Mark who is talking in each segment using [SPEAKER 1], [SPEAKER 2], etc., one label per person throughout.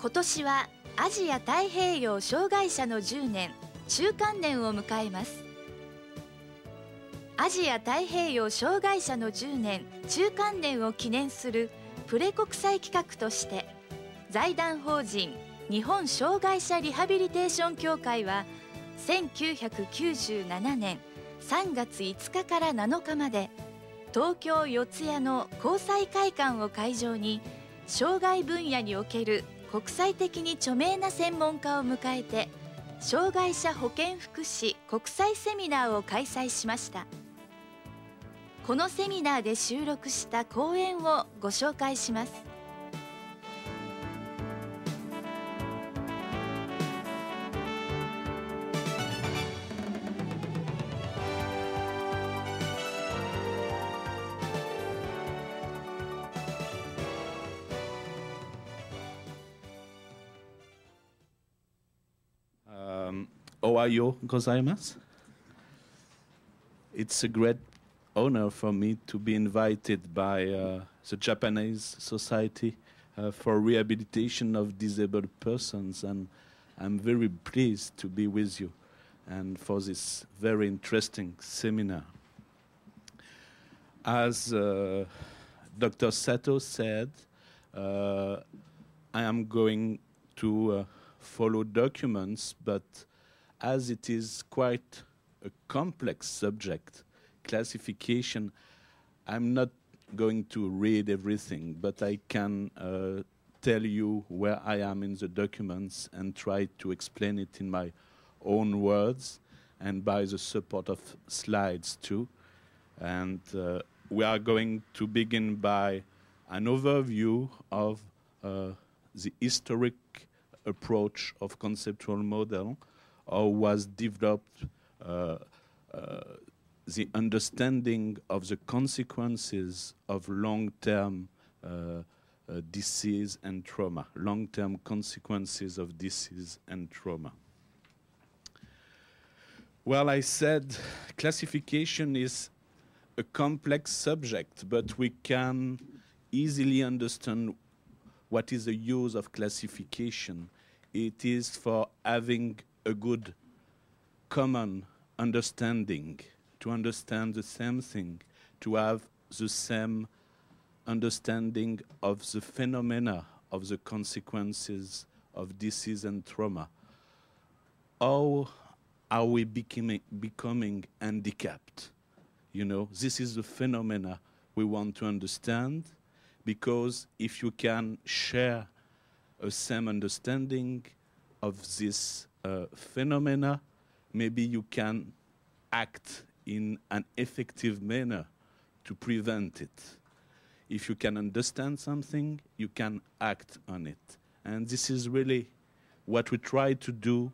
[SPEAKER 1] 今年はアジア太平洋障害者の10年中間年を迎えます。アジア太平洋障害者の10年中間年を記念するプレ国際企画として、財団法人日本障害者リハビリテーション協会は1997年3月5日から7日まで東京四谷の国際会館を会場に、障害分野における国際的に著名な専門家を迎えて障害者保健福祉国際セミナーを開催しました。このセミナーで収録した講演をご紹介します。
[SPEAKER 2] おはようございます。It's a great honor for me to be invited by the Japanese Society for Rehabilitation of Disabled Persons, and I'm very pleased to be with you and for this very interesting seminar. As Dr. Sato said, I am going to follow documents, but as it is quite a complex subject, classification, I'm not going to read everything, but I can tell you where I am in the documents and try to explain it in my own words and by the support of slides too. And we are going to begin by an overview of the historic approach of conceptual model, or was developed the understanding of the consequences of long-term disease and trauma, long-term consequences of disease and trauma. Well, I said classification is a complex subject, but we can easily understand what is the use of classification. It is for having a good common understanding, to understand the same thing, to have the same understanding of the phenomena of the consequences of disease and trauma. How are we becoming handicapped? You know, this is the phenomena we want to understand, because if you can share a same understanding of this phenomena, maybe you can act in an effective manner to prevent it. If you can understand something, you can act on it. And this is really what we try to do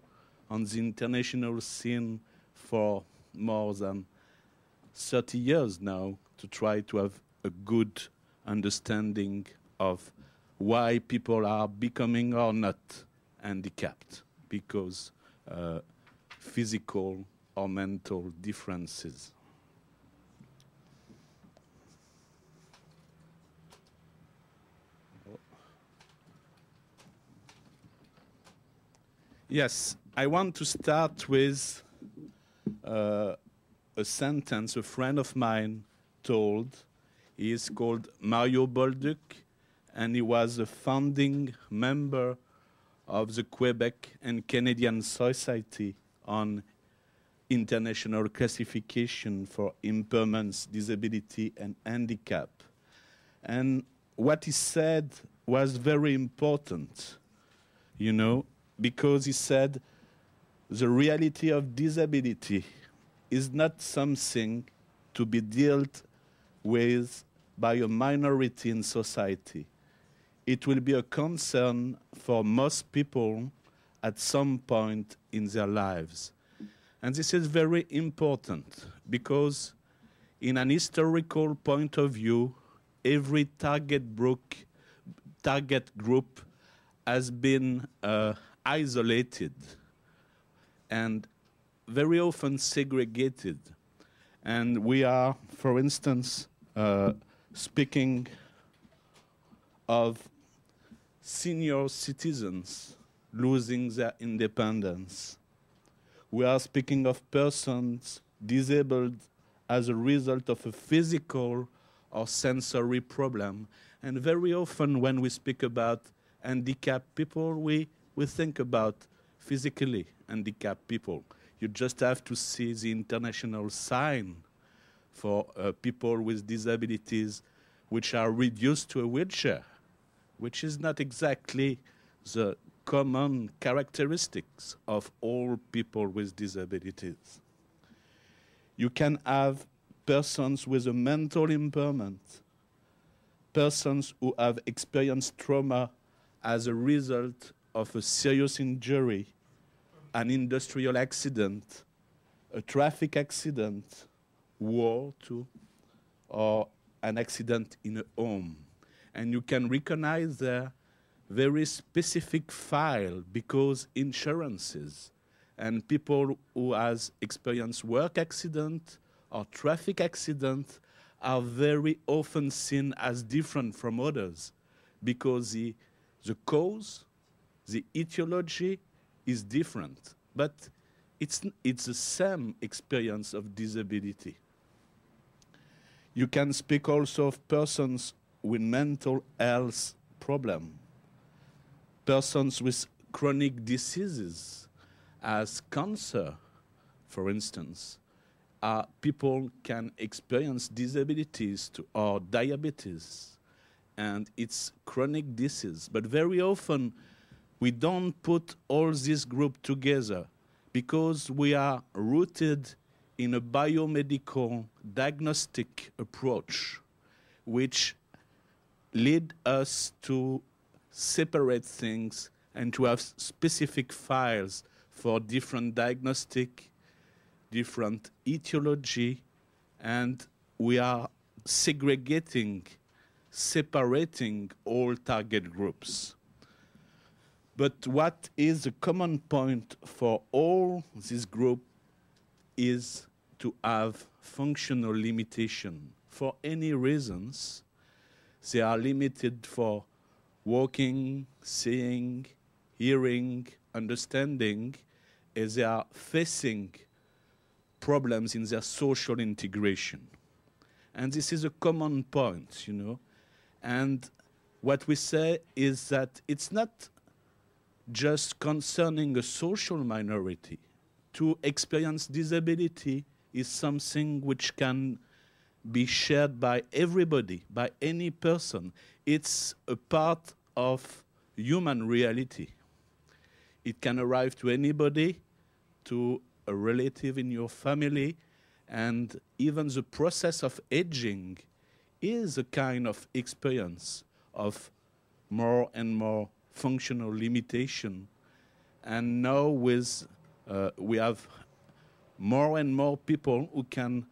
[SPEAKER 2] on the international scene for more than 30 years now, to try to have a good understanding of why people are becoming or not handicapped because physical or mental differences. Yes, I want to start with a sentence a friend of mine told. He is called Mario Bolduc, and he was a founding member of the Quebec and Canadian Society on International Classification for Impairments, Disability, and Handicap. And what he said was very important, you know, because he said the reality of disability is not something to be dealt with by a minority in society. It will be a concern for most people at some point in their lives. And this is very important because in an historical point of view, every target group has been isolated and very often segregated. And we are, for instance, speaking of senior citizens losing their independence. We are speaking of persons disabled as a result of a physical or sensory problem. And very often when we speak about handicapped people, we think about physically handicapped people. You just have to see the international sign for people with disabilities which are reduced to a wheelchair, which is not exactly the common characteristics of all people with disabilities. You can have persons with a mental impairment, persons who have experienced trauma as a result of a serious injury, an industrial accident, a traffic accident, war too, or an accident in a home. And you can recognize their very specific file because insurances and people who has experienced work accident or traffic accident are very often seen as different from others because the cause, the etiology is different, but it's the same experience of disability. You can speak also of persons with mental health problem, persons with chronic diseases, as cancer, for instance. People can experience disabilities or diabetes, and it's chronic disease. But very often, we don't put all this group together because we are rooted in a biomedical diagnostic approach, which lead us to separate things and to have specific files for different diagnostic, different etiology, and we are segregating, separating all target groups. But what is the common point for all this group is to have functional limitation. For any reasons, they are limited for walking, seeing, hearing, understanding, as they are facing problems in their social integration. And this is a common point, you know. And what we say is that it's not just concerning a social minority. To experience disability is something which can be shared by everybody, by any person. It's a part of human reality. It can arrive to anybody, to a relative in your family, and even the process of aging is a kind of experience of more and more functional limitation. And now with we have more and more people who can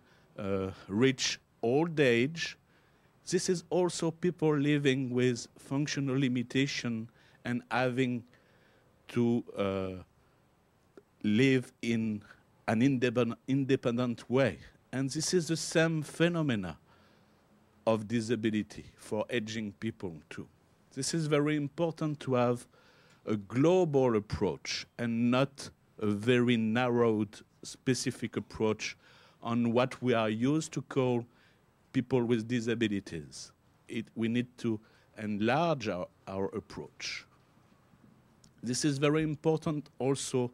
[SPEAKER 2] reach old age. This is also people living with functional limitation and having to live in an independent way. And this is the same phenomena of disability for aging people too. This is very important to have a global approach and not a very narrowed, specific approach on what we are used to call people with disabilities. We need to enlarge our approach. This is very important also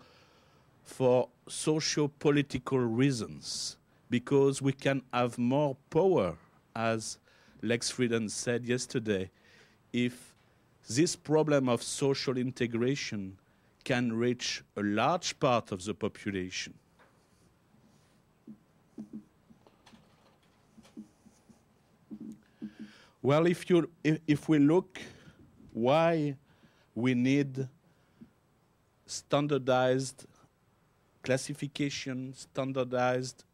[SPEAKER 2] for socio-political reasons, because we can have more power, as Lex Frieden said yesterday, if this problem of social integration can reach a large part of the population. Well, if we look why we need standardized classification, standardized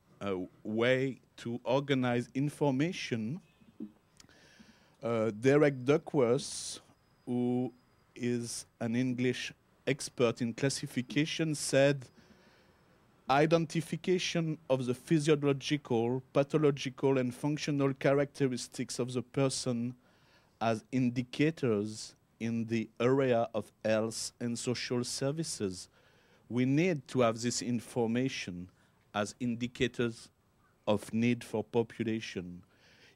[SPEAKER 2] way to organize information, Derek Duckworth, who is an English expert in classification, said, identification of the physiological, pathological, and functional characteristics of the person as indicators in the area of health and social services, we need to have this information as indicators of need for population.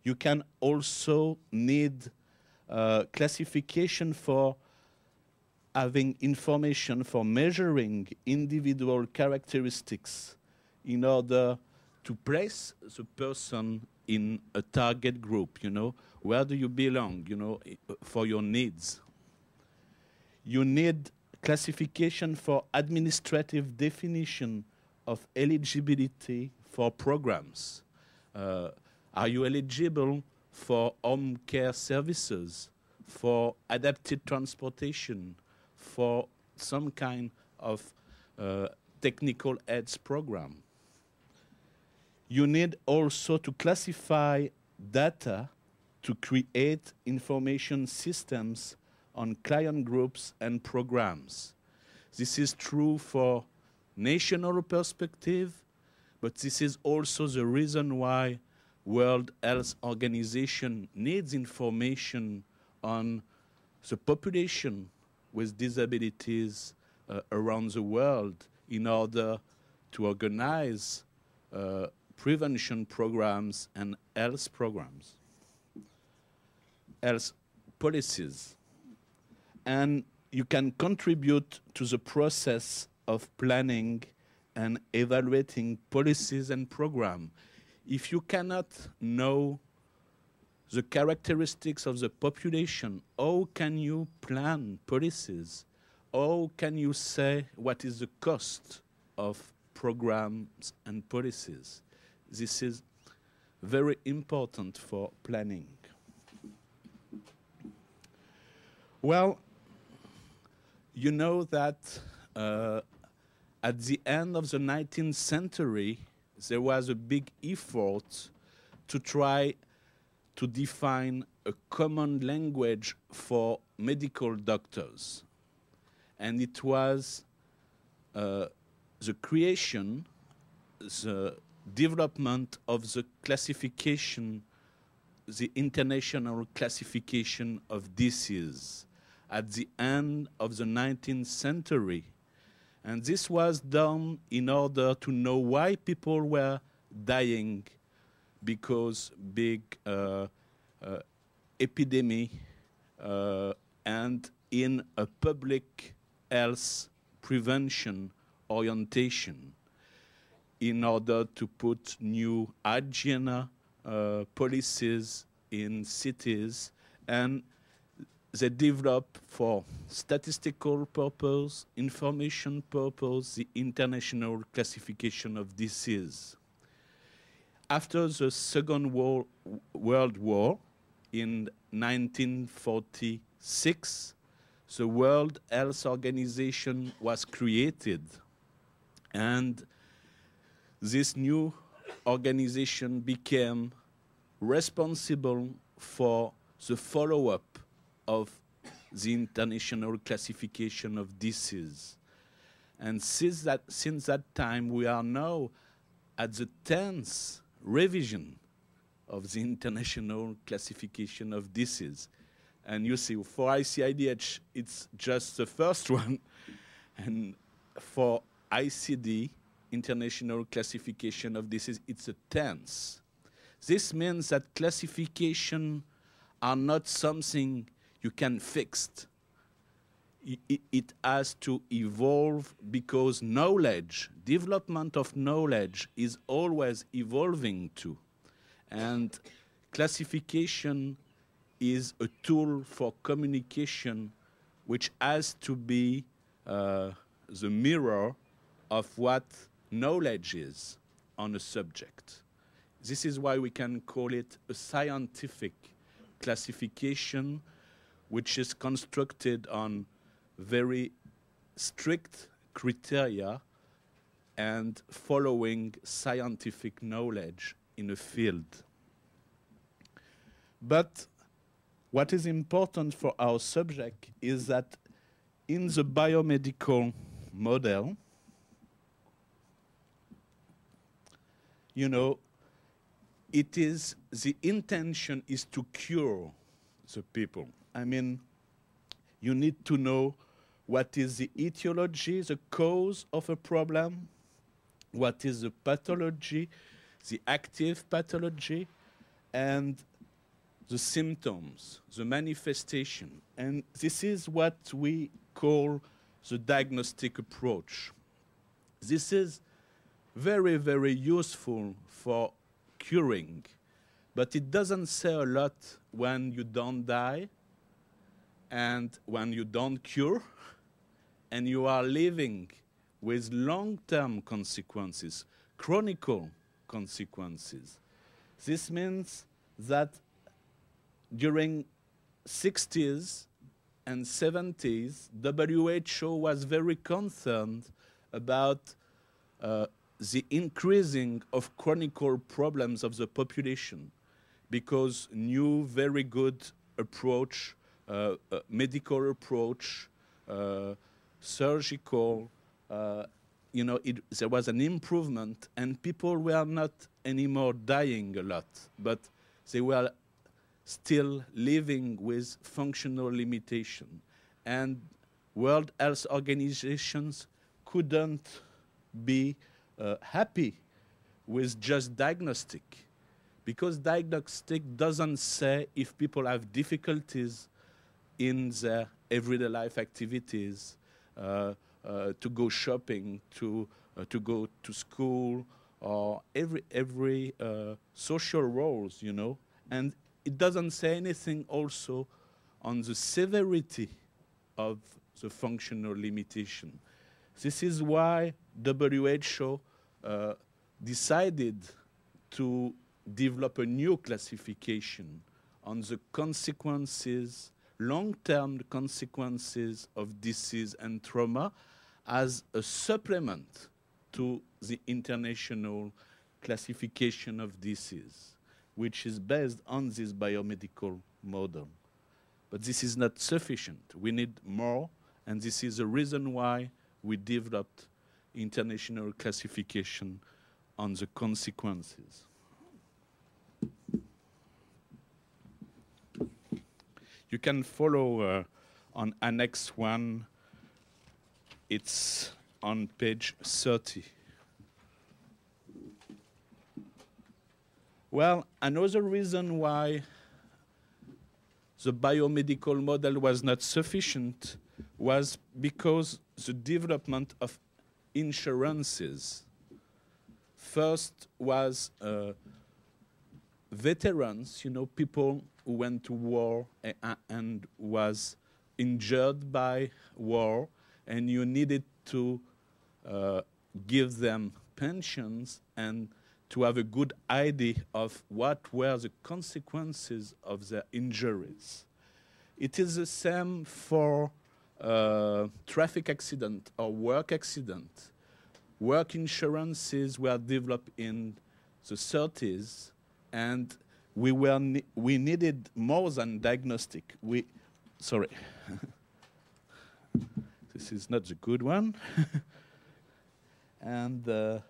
[SPEAKER 2] You can also need classification for having information for measuring individual characteristics in order to place the person in a target group, you know. Where do you belong, you know, for your needs? You need classification for administrative definition of eligibility for programs. Are you eligible for home care services, for adapted transportation, for some kind of technical aids program? You need also to classify data to create information systems on client groups and programs. This is true for national perspective, but this is also the reason why World Health Organization needs information on the population with disabilities around the world in order to organize prevention programs and health programs, health policies. And you can contribute to the process of planning and evaluating policies and programs. If you cannot know the characteristics of the population, how can you plan policies? How can you say what is the cost of programs and policies? This is very important for planning. Well, you know that at the end of the 19th century, there was a big effort to try to define a common language for medical doctors. And it was the creation, the development of the classification, the international classification of disease at the end of the 19th century. And this was done in order to know why people were dying because big epidemic and in a public health prevention orientation in order to put new hygiene policies in cities, and they develop for statistical purpose, information purpose, the international classification of disease. After the Second World War, in 1946, the World Health Organization was created, and this new organization became responsible for the follow-up of the international classification of disease. And since that time, we are now at the 10th revision of the international classification of disease. And you see, for ICIDH, it's just the first one. And for ICD, International Classification of Disease, it's the 10th. This means that classification are not something you can fix. It has to evolve because knowledge, development of knowledge is always evolving too. And classification is a tool for communication which has to be the mirror of what knowledge is on a subject. This is why we can call it a scientific classification, which is constructed on very strict criteria and following scientific knowledge in a field. But what is important for our subject is that in the biomedical model, you know, the intention is to cure the people. I mean, You need to know what is the etiology, the cause of a problem, what is the pathology, the active pathology, and the symptoms, the manifestation. And this is what we call the diagnostic approach. This is very, very useful for curing, but it doesn't say a lot when you don't die and when you don't cure and you are living with long-term consequences, chronic consequences. This means that during 60s and 70s, WHO was very concerned about the increasing of chronic problems of the population because new very good approach, medical approach, surgical, there was an improvement and people were not anymore dying a lot, but they were still living with functional limitation. And World Health Organizations couldn't be happy with just diagnostic, because diagnostic doesn't say if people have difficulties in their everyday life activities, to go shopping, to go to school, or every social roles, and it doesn't say anything also on the severity of the functional limitation. This is why WHO decided to develop a new classification on the consequences, long-term consequences of disease and trauma as a supplement to the international classification of disease, which is based on this biomedical model. But this is not sufficient. We need more, and this is the reason why we developed international classification on the consequences. You can follow on Annex 1. It's on page 30. Well, another reason why the biomedical model was not sufficient was because the development of insurances. First was veterans, people who went to war and was injured by war, and you needed to give them pensions and to have a good idea of what were the consequences of their injuries. It is the same for traffic accident or work accident. Work insurances were developed in the 30s, and we needed more than diagnostic. Sorry. This is not the good one. And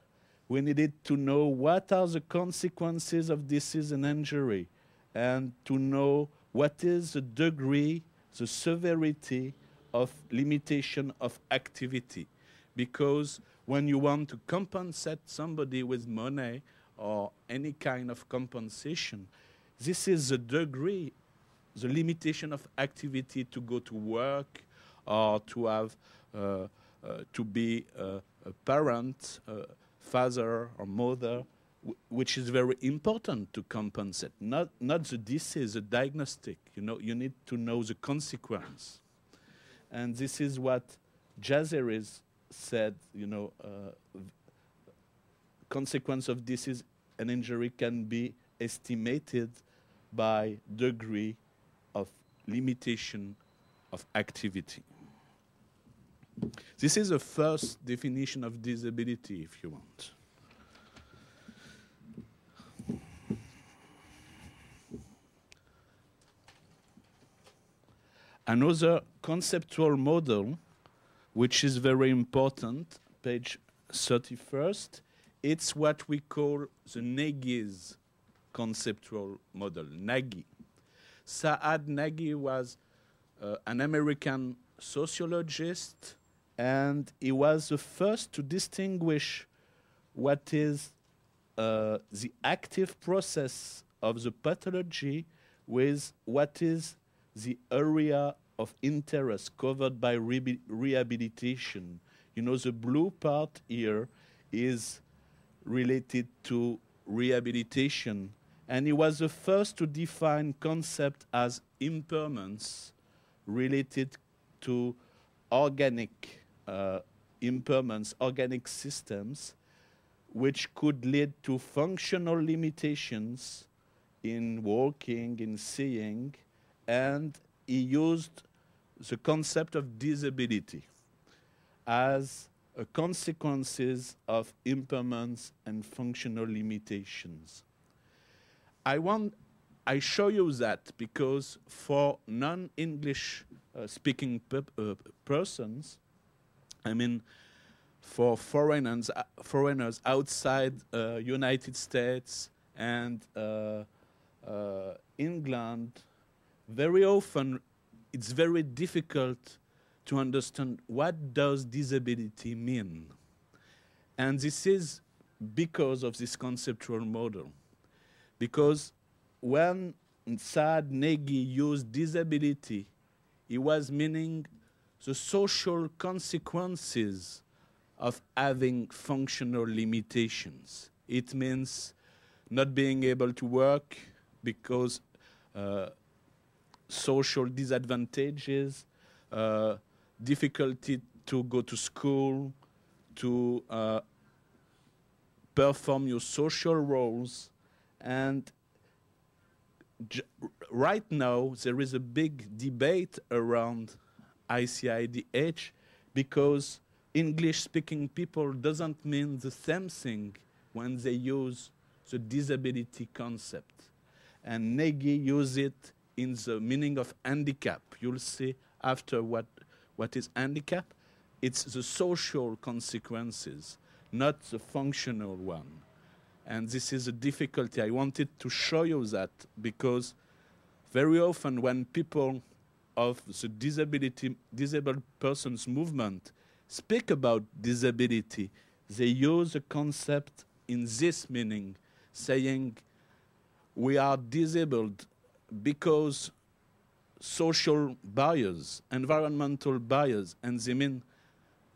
[SPEAKER 2] we needed to know what are the consequences of disease and injury, and to know what is the degree, the severity of limitation of activity. Because when you want to compensate somebody with money or any kind of compensation, this is the degree, the limitation of activity to go to work or to have, to be a parent, father or mother, which is very important to compensate. Not the disease, the diagnostic. You need to know the consequence. And this is what Jazeris said, consequence of disease and injury can be estimated by degree of limitation of activity. This is the first definition of disability, if you want. Another conceptual model, which is very important, page 31st, it's what we call the Nagy's conceptual model, Nagy. Saad Nagy was an American sociologist, and he was the first to distinguish what is the active process of the pathology with what is the area of interest covered by rehabilitation. You know, the blue part here is related to rehabilitation, and he was the first to define concept as impairments related to organic impairments, organic systems, which could lead to functional limitations in walking, in seeing, and he used the concept of disability as a consequences of impairments and functional limitations. I show you that because for non-English speaking persons, I mean, for foreigners outside United States and England, very often it's very difficult to understand what does disability mean. And this is because of this conceptual model. Because when Saad Negi used disability, he was meaning the social consequences of having functional limitations. It means not being able to work because social disadvantages, difficulty to go to school, to perform your social roles. And right now, there is a big debate around ICIDH because English-speaking people doesn't mean the same thing when they use the disability concept. And Negi used it in the meaning of handicap. You'll see after what is handicap. It's the social consequences, not the functional one. And this is a difficulty. I wanted to show you that because very often when people of the disabled persons movement speak about disability, they use a concept in this meaning, saying we are disabled because social barriers, environmental barriers, and they mean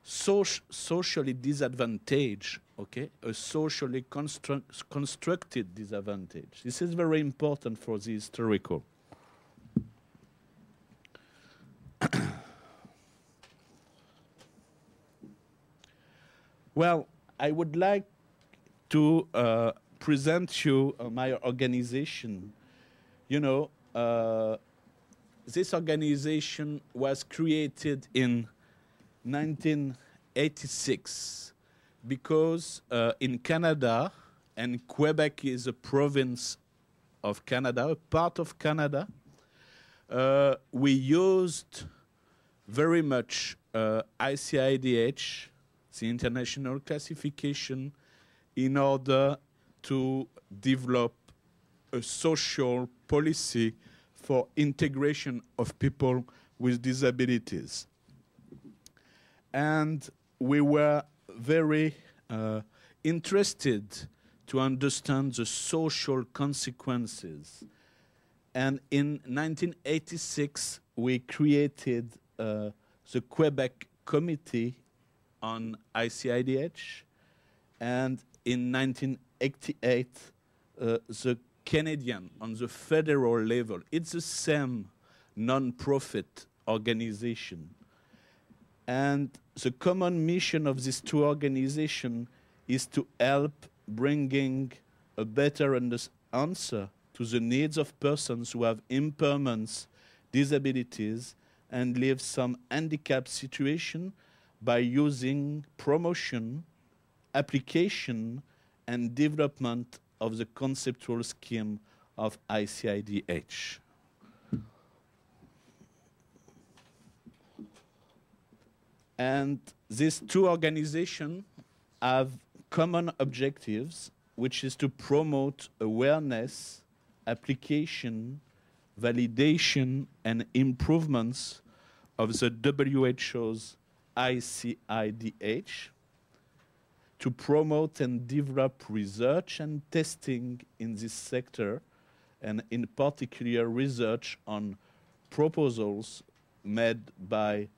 [SPEAKER 2] socially disadvantaged, okay, a socially constructed disadvantage. This is very important for the historical. Well, I would like to present you my organization. You know, this organization was created in 1986 because in Canada, and Quebec is a province of Canada, a part of Canada, we used very much ICIDH, the international classification, in order to develop a social policy for integration of people with disabilities. And we were very interested to understand the social consequences. And in 1986, we created the Quebec Committee on ICIDH, and in 1988, the Canadian on the federal level. It's the same non-profit organization. And the common mission of these two organizations is to help bringing a better answer to the needs of persons who have impairments, disabilities, and live some handicap situation by using promotion, application, and development of the conceptual scheme of ICIDH. And these two organizations have common objectives, which is to promote awareness, application, validation and improvements of the WHO's ICIDH, to promote and develop research and testing in this sector, and in particular research on proposals made by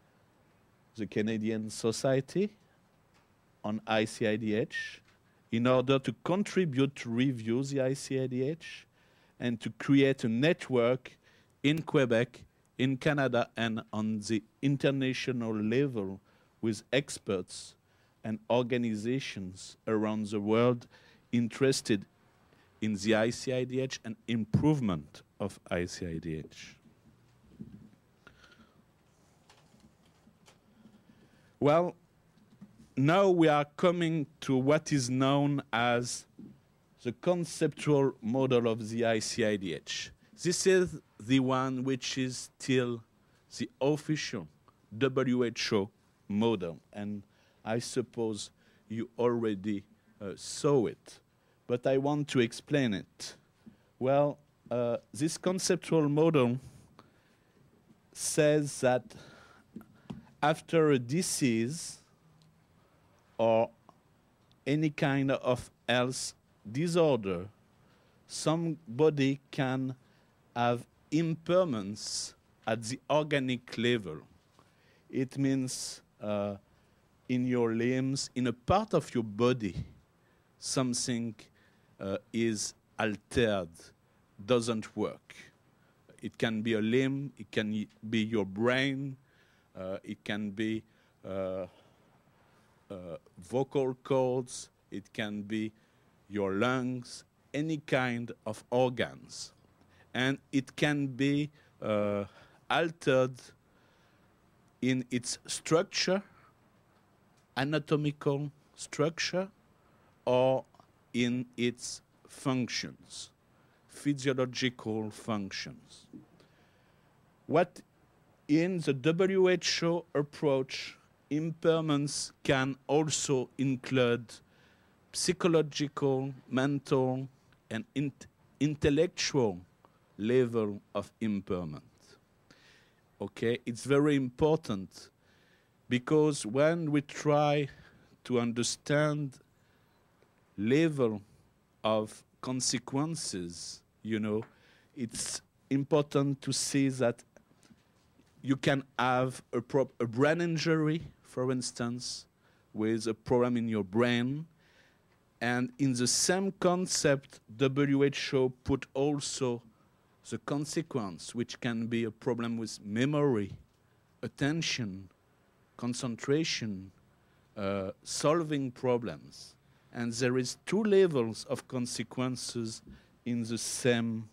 [SPEAKER 2] the Canadian Society on ICIDH in order to contribute to review the ICIDH and to create a network in Quebec, in Canada, and on the international level with experts and organizations around the world interested in the ICIDH and improvement of ICIDH. Well, now we are coming to what is known as the conceptual model of the ICIDH. This is the one which is still the official WHO model, and I suppose you already saw it, but I want to explain it. Well, this conceptual model says that after a disease or any kind of health disorder, somebody can have impairments at the organic level. It means in your limbs, in a part of your body, something is altered, doesn't work. It can be a limb, it can be your brain, it can be vocal cords, it can be your lungs, any kind of organs. And it can be altered in its structure, anatomical structure, or in its functions, physiological functions. What in the WHO approach, impairments can also include psychological, mental, and intellectual level of impairment. Okay, it's very important because when we try to understand level of consequences, you know, it's important to see that you can have a brain injury, for instance, with a problem in your brain. And in the same concept, WHO put also the consequence, which can be a problem with memory, attention, concentration, solving problems. And there is two levels of consequences in the same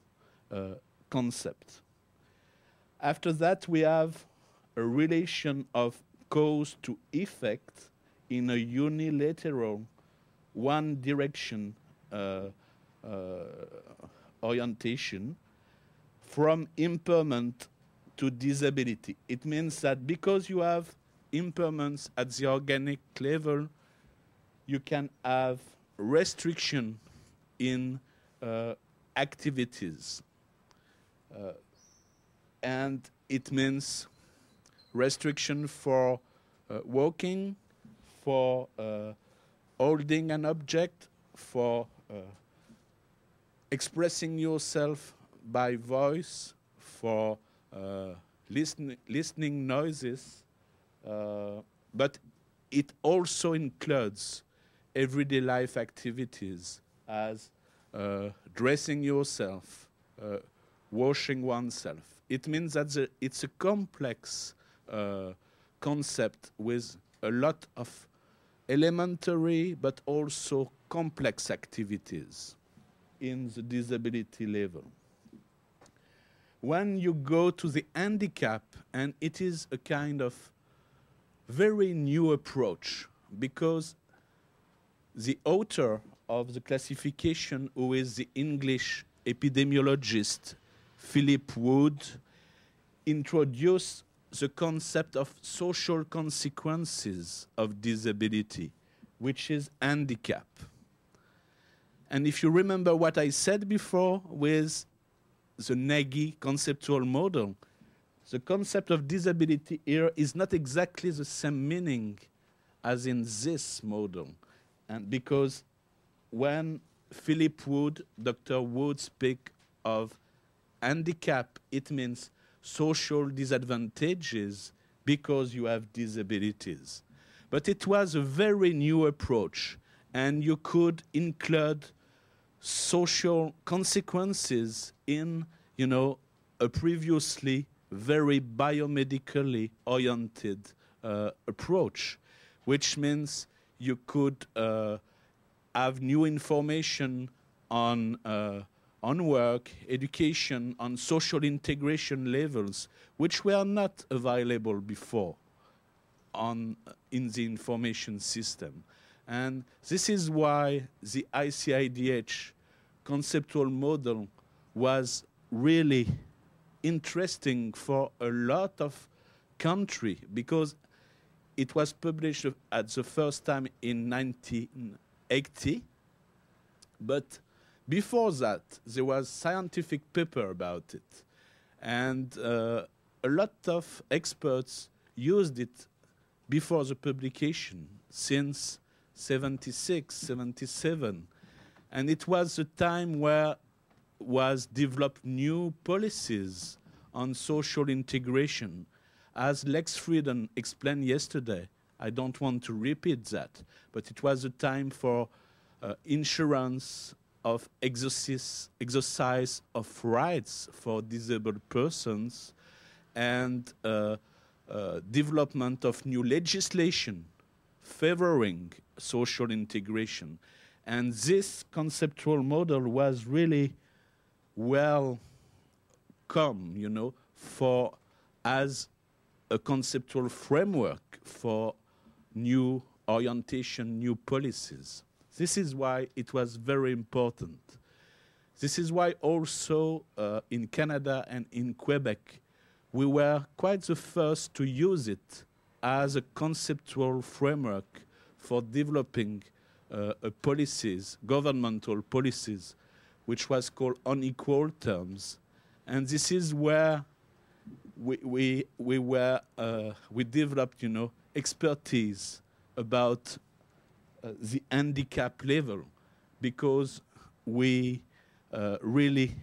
[SPEAKER 2] concept. After that, we have a relation of cause to effect in a unilateral, one direction orientation from impairment to disability. It means that because you have impairments at the organic level, you can have restriction in activities. And it means restriction for walking, for holding an object, for expressing yourself by voice, for listening noises, but it also includes everyday life activities as dressing yourself, washing oneself. It means that it's a complex concept with a lot of elementary but also complex activities in the disability level. When you go to the handicap, and it is a kind of very new approach, because the author of the classification, who is the English epidemiologist Philip Wood, introduced the concept of social consequences of disability, which is handicap. And if you remember what I said before with the Nagy conceptual model, the concept of disability here is not exactly the same meaning as in this model. And because when Philip Wood, Dr. Wood speak of handicap, it means social disadvantages because you have disabilities. But it was a very new approach, and you could include social consequences in, a previously very biomedically oriented approach, which means you could have new information on work, education, on social integration levels, which were not available before in the information system. And this is why the ICIDH conceptual model was really interesting for a lot of countries, because it was published at the first time in 1980, but before that there was scientific paper about it, and a lot of experts used it before the publication since 76, 77, and it was a time where was developed new policies on social integration. As Lex Frieden explained yesterday, I don't want to repeat that, but it was a time for insurance of exercise of rights for disabled persons, and development of new legislation favoring social integration. And this conceptual model was really well come, for as a conceptual framework for new orientation, new policies. This is why it was very important. This is why also in Canada and in Quebec, we were quite the first to use it as a conceptual framework for developing policies, governmental policies, which was called on equal terms. And this is where we developed, expertise about the handicap level, because we really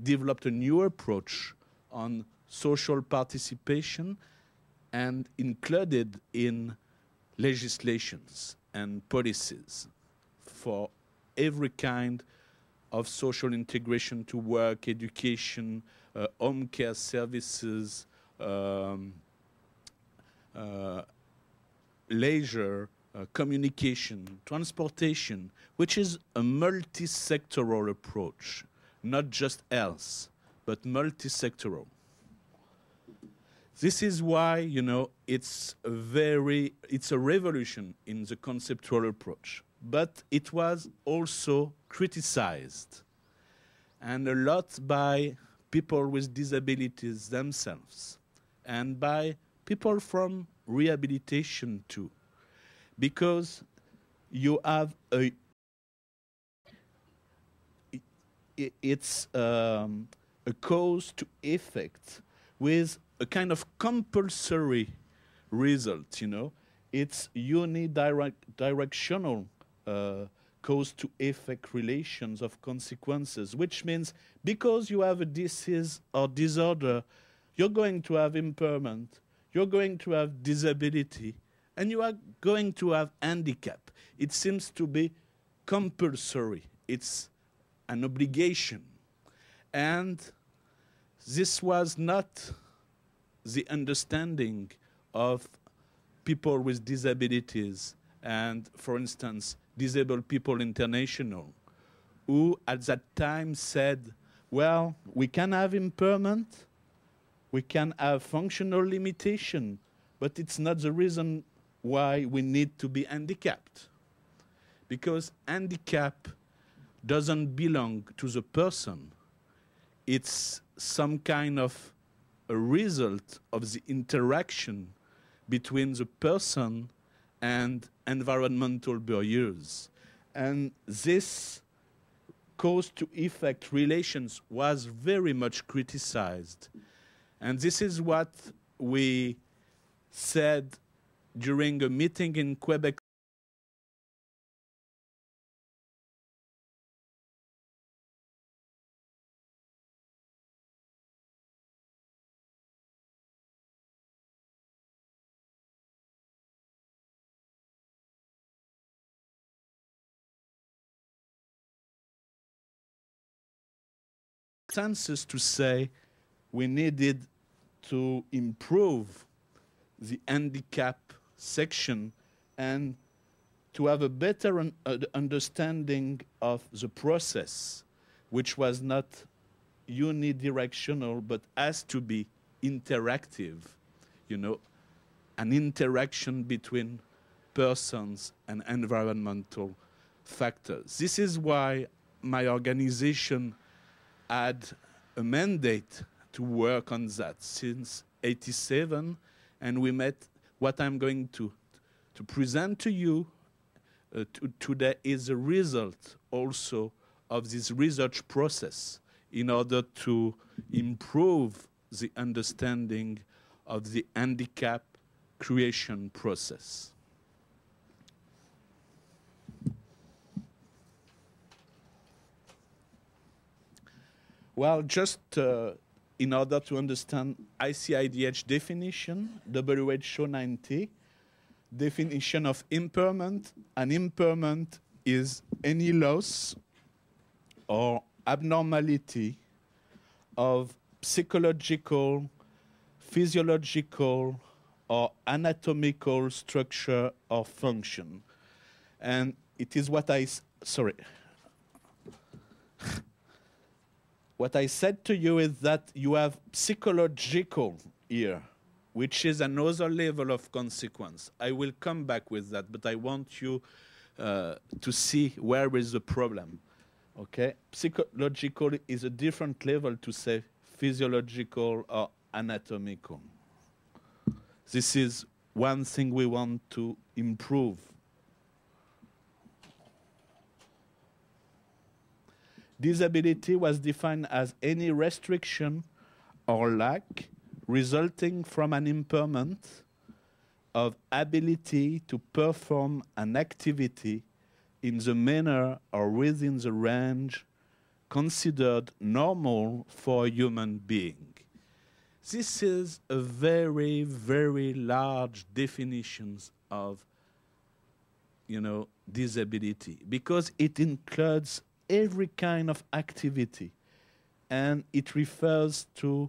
[SPEAKER 2] developed a new approach on social participation and included in legislations and policies for every kind of social integration to work, education, home care services, leisure, communication, transportation, which is a multi-sectoral approach, not just health, but multi-sectoral. This is why, it's a revolution in the conceptual approach. But it was also criticized, and a lot by people with disabilities themselves, and by people from rehabilitation too, because you have it's a cause to effect with a kind of compulsory result, It's unidirectional cause to effect relations of consequences, which means because you have a disease or disorder, you're going to have impairment, you're going to have disability, and you are going to have handicap. It seems to be compulsory. It's an obligation. And this was not the understanding of people with disabilities and, for instance, Disabled People International, who at that time said, well, we can have impairment, we can have functional limitation, but it's not the reason why we need to be handicapped. Because handicap doesn't belong to the person. It's some kind of a result of the interaction between the person and environmental barriers. And this cause-to-effect relations was very much criticized. And this is what we said during a meeting in Quebec consensus to say we needed to improve the handicap section and to have a better understanding of the process, which was not unidirectional but has to be interactive, you know, an interaction between persons and environmental factors. This is why my organization had a mandate to work on that since '87, and we met. What I'm going to present to you today is a result also of this research process in order to improve the understanding of the handicap creation process. Well, just in order to understand ICIDH definition, WHO 90, definition of impairment. An impairment is any loss or abnormality of psychological, physiological, or anatomical structure or function. And it is what what I said to you is that you have psychological here, which is another level of consequence. I will come back with that, but I want you to see where is the problem. Okay? Psychological is a different level to say physiological or anatomical. This is one thing we want to improve. Disability was defined as any restriction or lack resulting from an impairment of ability to perform an activity in the manner or within the range considered normal for a human being. This is a very, very large definition of, disability, because it includes every kind of activity, and it refers to,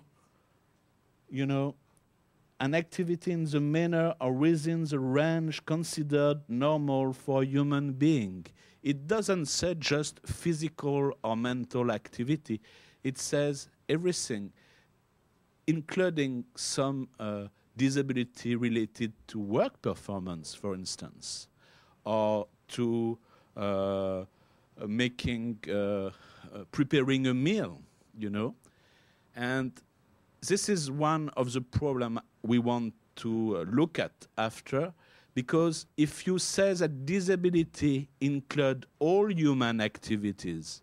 [SPEAKER 2] an activity in the manner or within the range considered normal for a human being. It doesn't say just physical or mental activity. It says everything, including some disability related to work performance, for instance, or to preparing a meal, And this is one of the problems we want to look at after, because if you say that disability includes all human activities,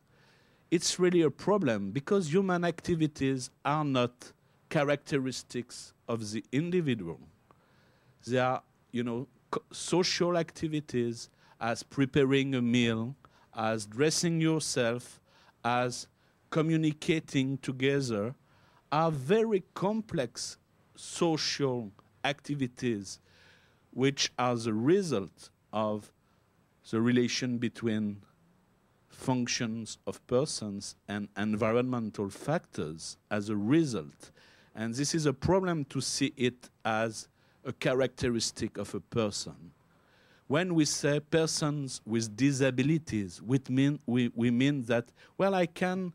[SPEAKER 2] it's really a problem, because human activities are not characteristics of the individual. They are, social activities, as preparing a meal, as dressing yourself, as communicating together, are very complex social activities which are the result of the relation between functions of persons and environmental factors as a result. And this is a problem to see it as a characteristic of a person. When we say persons with disabilities, we mean that, well, I can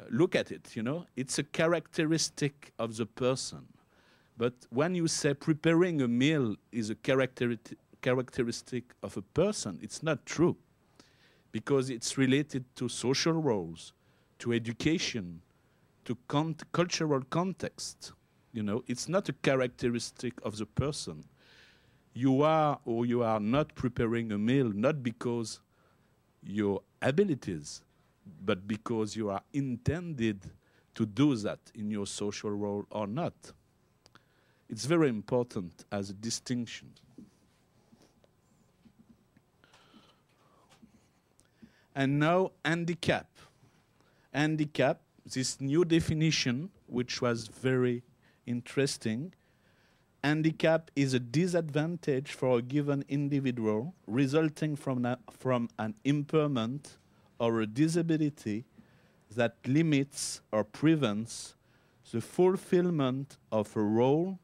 [SPEAKER 2] look at it, It's a characteristic of the person. But when you say preparing a meal is a characteristic of a person, it's not true, because it's related to social roles, to education, to cultural context. It's not a characteristic of the person. You are or you are not preparing a meal not because your abilities, but because you are intended to do that in your social role or not. It's very important as a distinction. And now handicap. Handicap, this new definition, which was very interesting. Handicap is a disadvantage for a given individual resulting from an impairment or a disability that limits or prevents the fulfillment of a role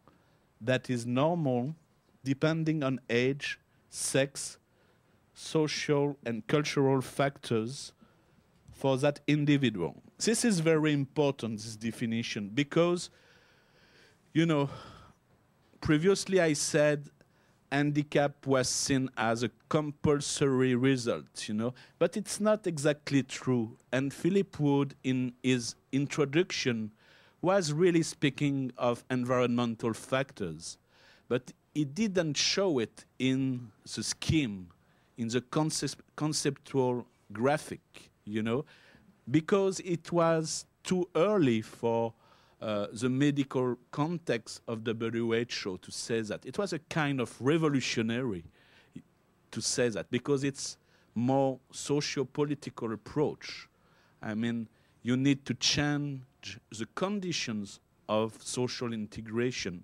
[SPEAKER 2] that is normal depending on age, sex, social and cultural factors for that individual. This is very important, this definition, because, you know, previously I said handicap was seen as a compulsory result, you know, but it's not exactly true. And Philip Wood, in his introduction, was really speaking of environmental factors, but he didn't show it in the scheme, in the conceptual graphic, you know, because it was too early for the medical context of WHO to say that. It was a kind of revolutionary to say that, because it's more socio-political approach. I mean, you need to change the conditions of social integration,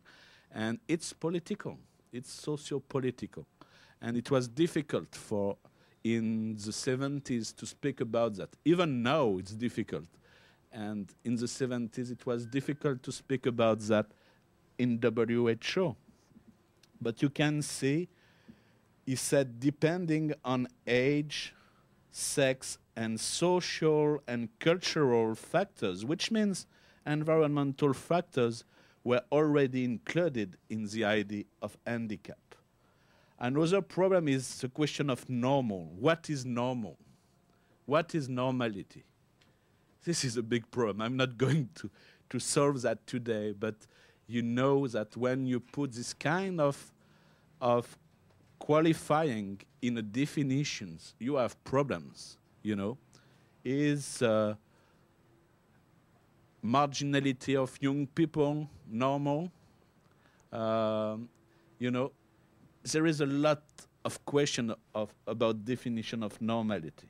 [SPEAKER 2] and it's political, it's socio-political. And it was difficult for, in the 70s, to speak about that. Even now, it's difficult. And in the 70s, it was difficult to speak about that in WHO. But you can see, he said, depending on age, sex, and social and cultural factors, which means environmental factors were already included in the idea of handicap. Another problem is the question of normal. What is normal? What is normality? This is a big problem. I'm not going to solve that today, but you know that when you put this kind of qualifying in a definitions, you have problems, you know. Is marginality of young people normal? You know, there is a lot of question about definition of normality.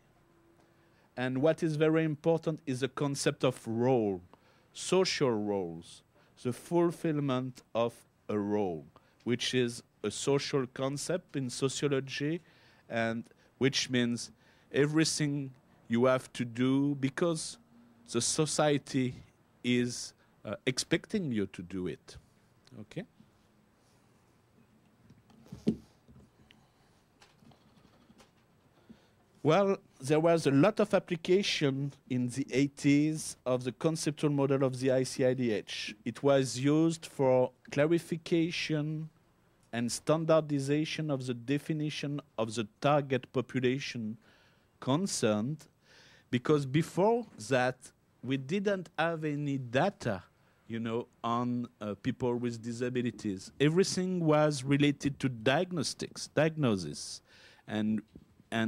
[SPEAKER 2] And what is very important is the concept of role, social roles, the fulfillment of a role, which is a social concept in sociology, and which means everything you have to do because the society is expecting you to do it. Okay? Well, there was a lot of application in the 80s of the conceptual model of the ICIDH. It was used for clarification and standardization of the definition of the target population concerned, because before that, we didn't have any data, you know, on people with disabilities. Everything was related to diagnosis, and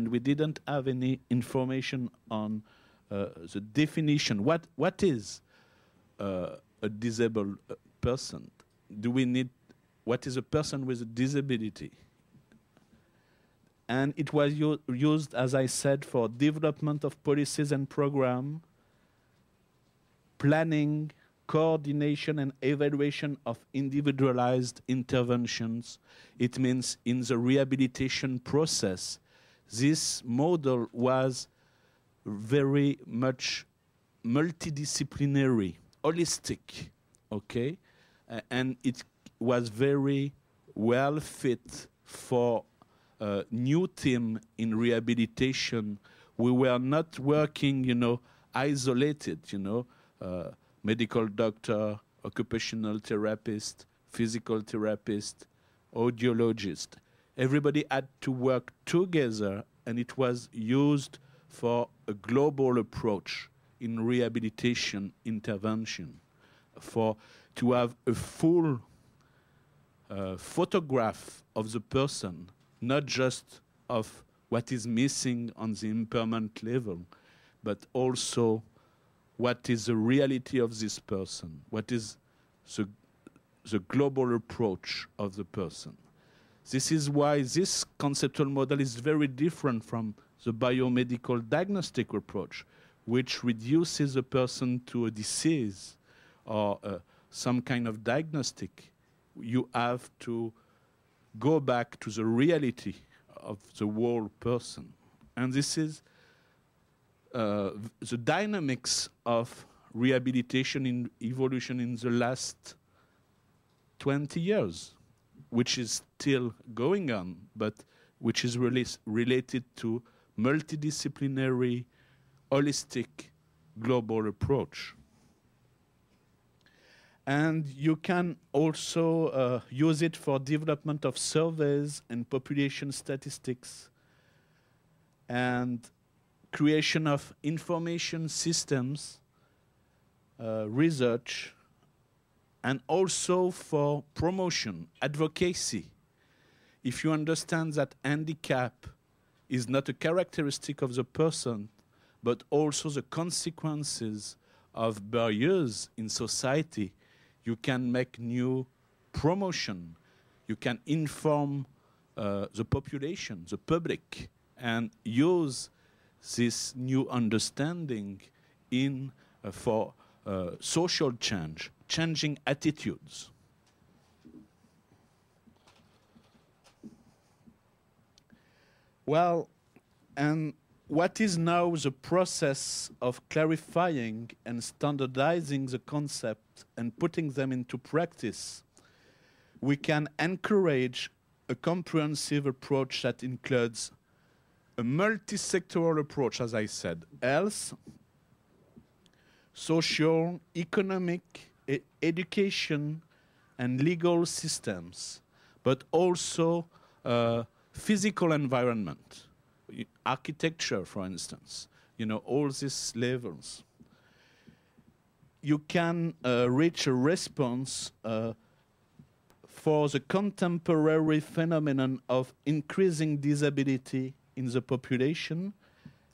[SPEAKER 2] we didn't have any information on the definition. What is a disabled person? Do we need, what is a person with a disability? And it was used, as I said, for development of policies and programs, planning, coordination, and evaluation of individualized interventions. It means in the rehabilitation process, this model was very much multidisciplinary, holistic, okay? And it was very well fit for a new team in rehabilitation. We were not working, you know, isolated, you know, medical doctor, occupational therapist, physical therapist, audiologist. Everybody had to work together, and it was used for a global approach in rehabilitation intervention, to have a full photograph of the person, not just of what is missing on the impairment level, but also what is the reality of this person, what is the global approach of the person. This is why this conceptual model is very different from the biomedical diagnostic approach, which reduces a person to a disease or some kind of diagnostic. You have to go back to the reality of the whole person. And this is the dynamics of rehabilitation in evolution in the last 20 years, which is still going on, but which is related to multidisciplinary, holistic, global approach. And you can also use it for development of surveys and population statistics and creation of information systems, research, and also for promotion, advocacy. If you understand that handicap is not a characteristic of the person, but also the consequences of barriers in society, you can make new promotion. You can inform the population, the public, and use this new understanding in for social change, changing attitudes. Well, and what is now the process of clarifying and standardizing the concept and putting them into practice? We can encourage a comprehensive approach that includes a multi-sectoral approach, as I said, health, social, economic, education, and legal systems, but also physical environment, architecture, for instance, all these levels. You can reach a response for the contemporary phenomenon of increasing disability in the population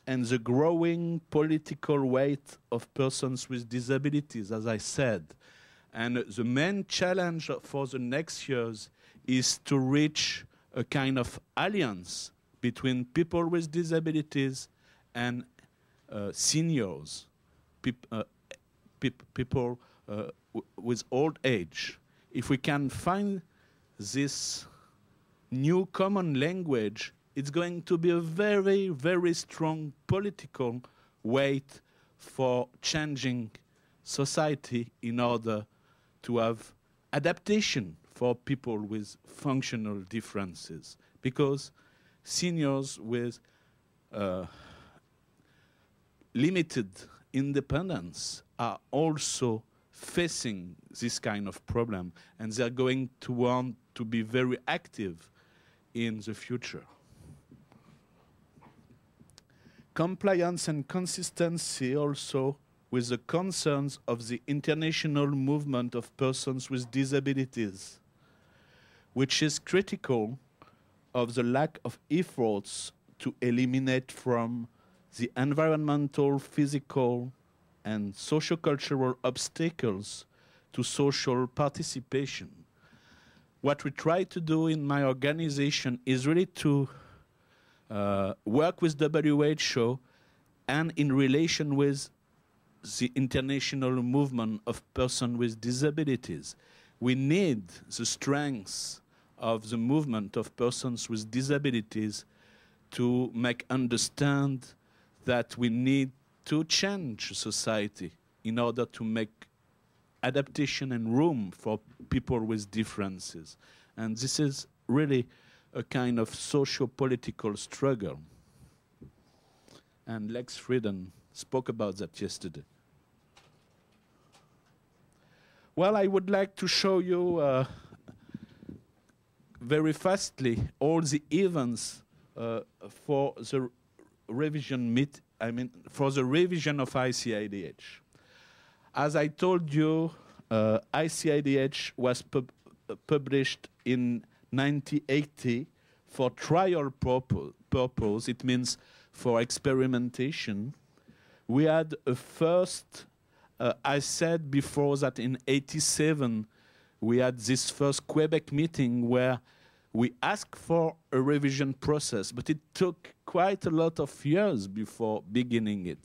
[SPEAKER 2] and the growing political weight of persons with disabilities, as I said. And the main challenge for the next years is to reach a kind of alliance between people with disabilities and seniors, people with old age. If we can find this new common language, it's going to be a very, very strong political weight for changing society in order to have adaptation for people with functional differences. Because seniors with limited independence are also facing this kind of problem, and they're going to want to be very active in the future. Compliance and consistency also with the concerns of the international movement of persons with disabilities, which is critical of the lack of efforts to eliminate from the environmental, physical, and sociocultural obstacles to social participation. What we try to do in my organization is really to work with WHO and in relation with the international movement of persons with disabilities. We need the strength of the movement of persons with disabilities to make understand that we need to change society in order to make adaptation and room for people with differences. And this is really a kind of socio-political struggle. And Lex Frieden spoke about that yesterday. Well, I would like to show you very fastly all the events for the revision for the revision of ICIDH. As I told you, ICIDH was published in 1980 for trial purpose. It means for experimentation, We had a first, I said before that in '87, we had this first Quebec meeting where we asked for a revision process, but it took quite a lot of years before beginning it.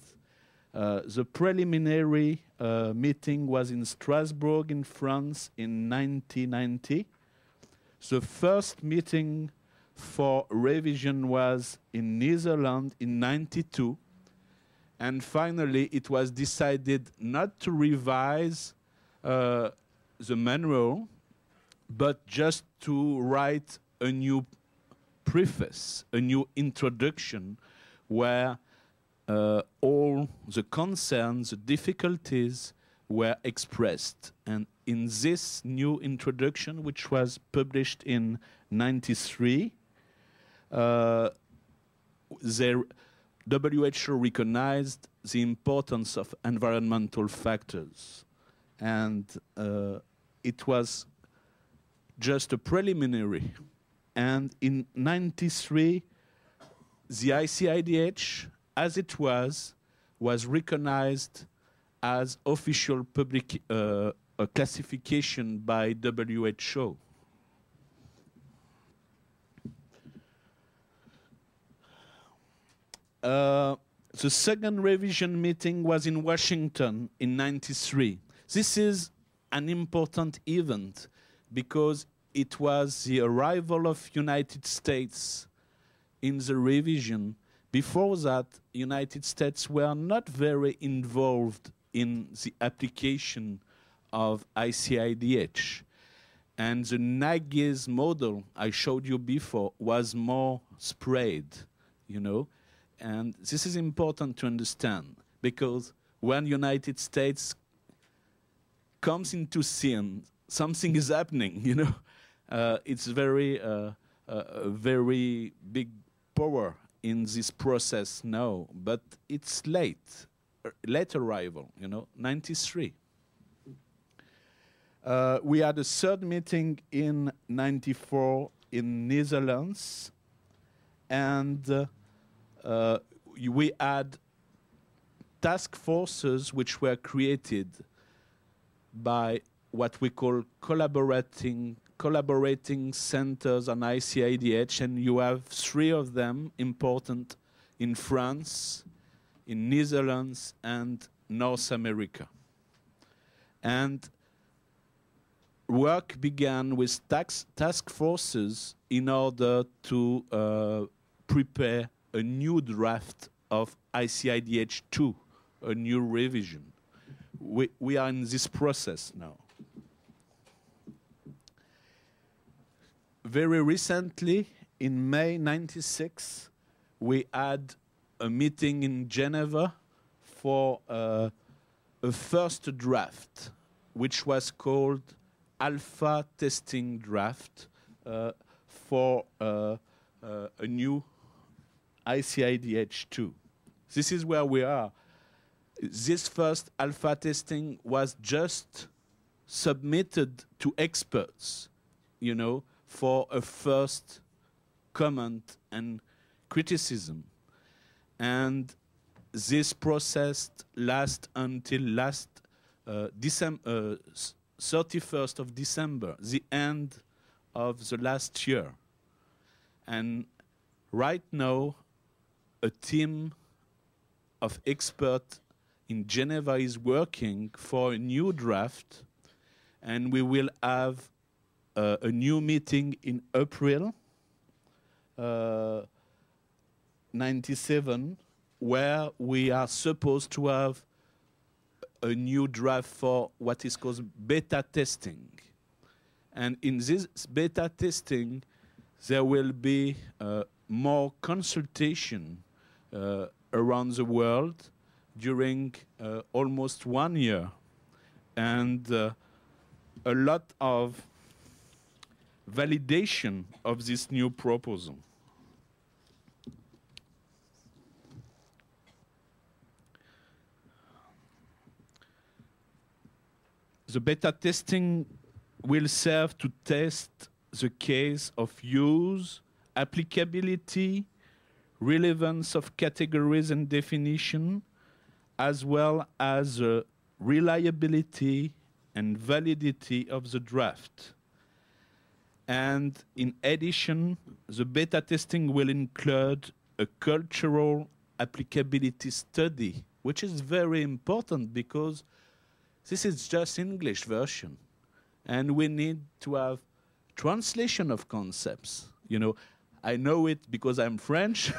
[SPEAKER 2] The preliminary meeting was in Strasbourg in France in 1990. The first meeting for revision was in Netherlands in '92. And finally, it was decided not to revise the manual, but just to write a new preface, a new introduction, where all the concerns, the difficulties were expressed. And in this new introduction, which was published in '93, the WHO recognized the importance of environmental factors. And it was just a preliminary. And in '93, the ICIDH, as it was recognized as official public classification by WHO. The second revision meeting was in Washington in '93. This is an important event because it was the arrival of United States in the revision. Before that, United States were not very involved in the application of ICIDH. And the Nagy's model I showed you before was more spread, you know. And this is important to understand because when United States comes into scene, something is happening, you know. It's a very big power in this process now, but it's late arrival, you know, '93. We had a third meeting in '94 in Netherlands, and we had task forces which were created by what we call collaborating centers on ICIDH, and you have 3 of them important in France, in Netherlands, and North America. And work began with task forces in order to prepare a new draft of ICIDH2, a new revision. We are in this process now. Very recently, in May '96, we had a meeting in Geneva for a first draft, which was called Alpha Testing Draft for a new ICIDH2. This is where we are. This first alpha testing was just submitted to experts, you know, for a first comment and criticism. And this process lasts until 31st of December, the end of the last year. And right now, a team of experts in Geneva is working for a new draft, and we will have a new meeting in April '97, where we are supposed to have a new draft for what is called beta testing. And in this beta testing, there will be more consultation around the world during almost 1 year, and a lot of validation of this new proposal. The beta testing will serve to test the case of use, applicability, relevance of categories and definition, as well as the reliability and validity of the draft. And in addition, the beta testing will include a cultural applicability study, which is very important because this is just English version. And we need to have translation of concepts. You know, I know it because I'm French,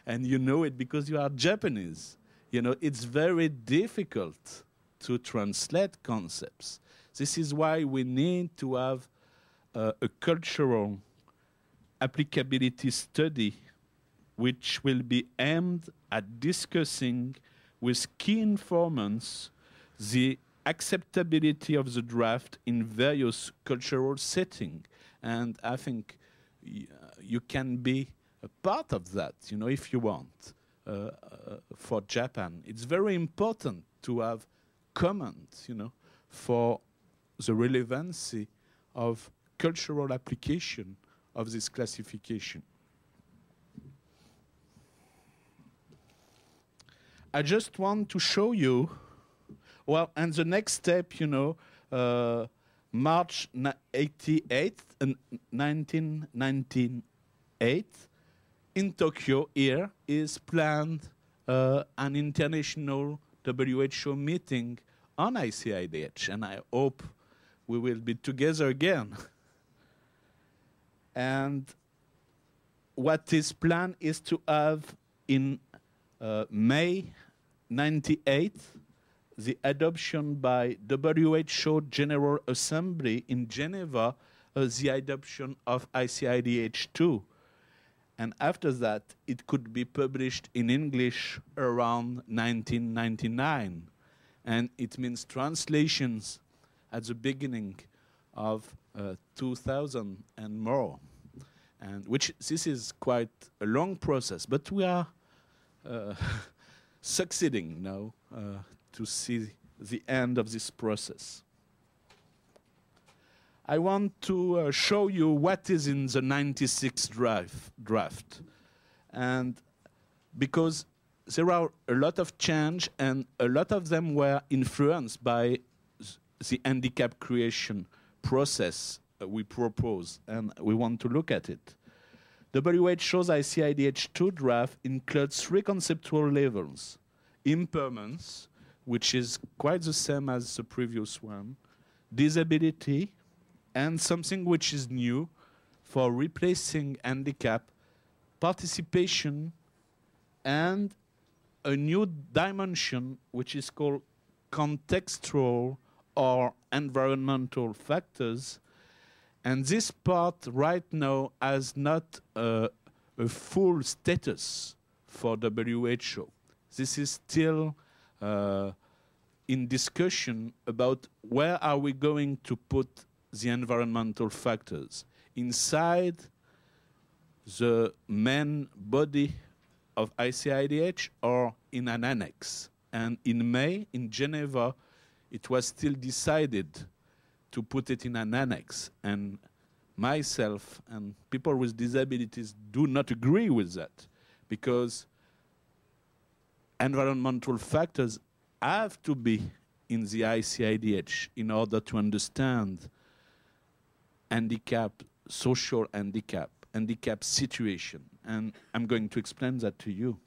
[SPEAKER 2] and you know it because you are Japanese. You know, it's very difficult to translate concepts. This is why we need to have a cultural applicability study which will be aimed at discussing with key informants the acceptability of the draft in various cultural settings. And I think you can be a part of that, you know, if you want, for Japan. It's very important to have comments, you know, for the relevancy of cultural application of this classification. I just want to show you, well, and the next step, you know, March 1998, in Tokyo here is planned an international WHO meeting on ICIDH, and I hope we will be together again. And what is planned is to have in May 98 the adoption by WHO General Assembly in Geneva, the adoption of ICIDH2. And after that, it could be published in English around 1999. And it means translations at the beginning of 2000 and more. And which this is quite a long process, but we are succeeding now to see the end of this process. I want to show you what is in the 96 draft. And because there are a lot of change and a lot of them were influenced by the handicap creation process we propose, and we want to look at it. WHO's ICIDH2 draft includes 3 conceptual levels: impairments, which is quite the same as the previous one, disability, and something which is new for replacing handicap, participation, and a new dimension which is called contextual or environmental factors. And this part right now has not a full status for WHO. This is still in discussion about where are we going to put the environmental factors inside the main body of ICIDH or in an annex. And in May, in Geneva, it was still decided to put it in an annex. And myself and people with disabilities do not agree with that, because environmental factors have to be in the ICIDH in order to understand handicap, social handicap, handicap situation. And I'm going to explain that to you.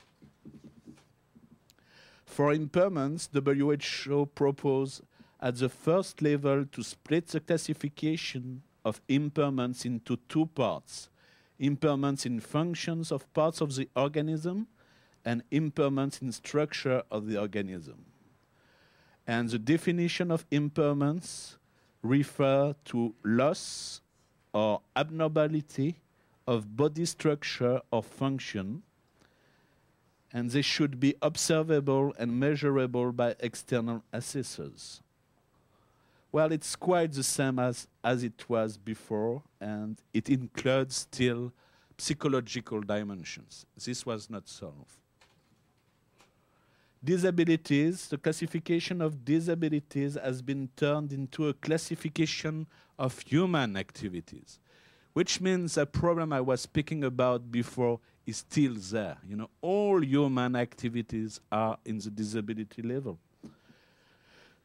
[SPEAKER 2] For impairments, WHO proposed at the first level to split the classification of impairments into 2 parts: impairments in functions of parts of the organism and impairments in structure of the organism. And the definition of impairments refer to loss or abnormality of body structure or function, and they should be observable and measurable by external assessors. Well, it's quite the same as it was before, and it includes still psychological dimensions. This was not solved. Disabilities, the classification of disabilities has been turned into a classification of human activities, which means a problem I was speaking about before is still there. You know, all human activities are in the disability level.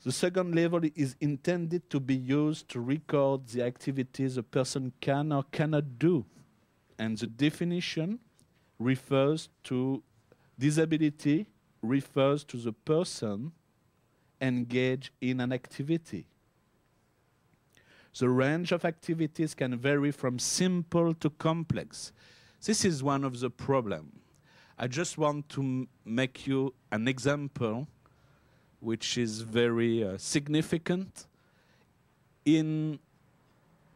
[SPEAKER 2] The second level is intended to be used to record the activities a person can or cannot do. And the definition refers to disability, refers to the person engaged in an activity. The range of activities can vary from simple to complex. This is one of the problems. I just want to make you an example which is very significant. In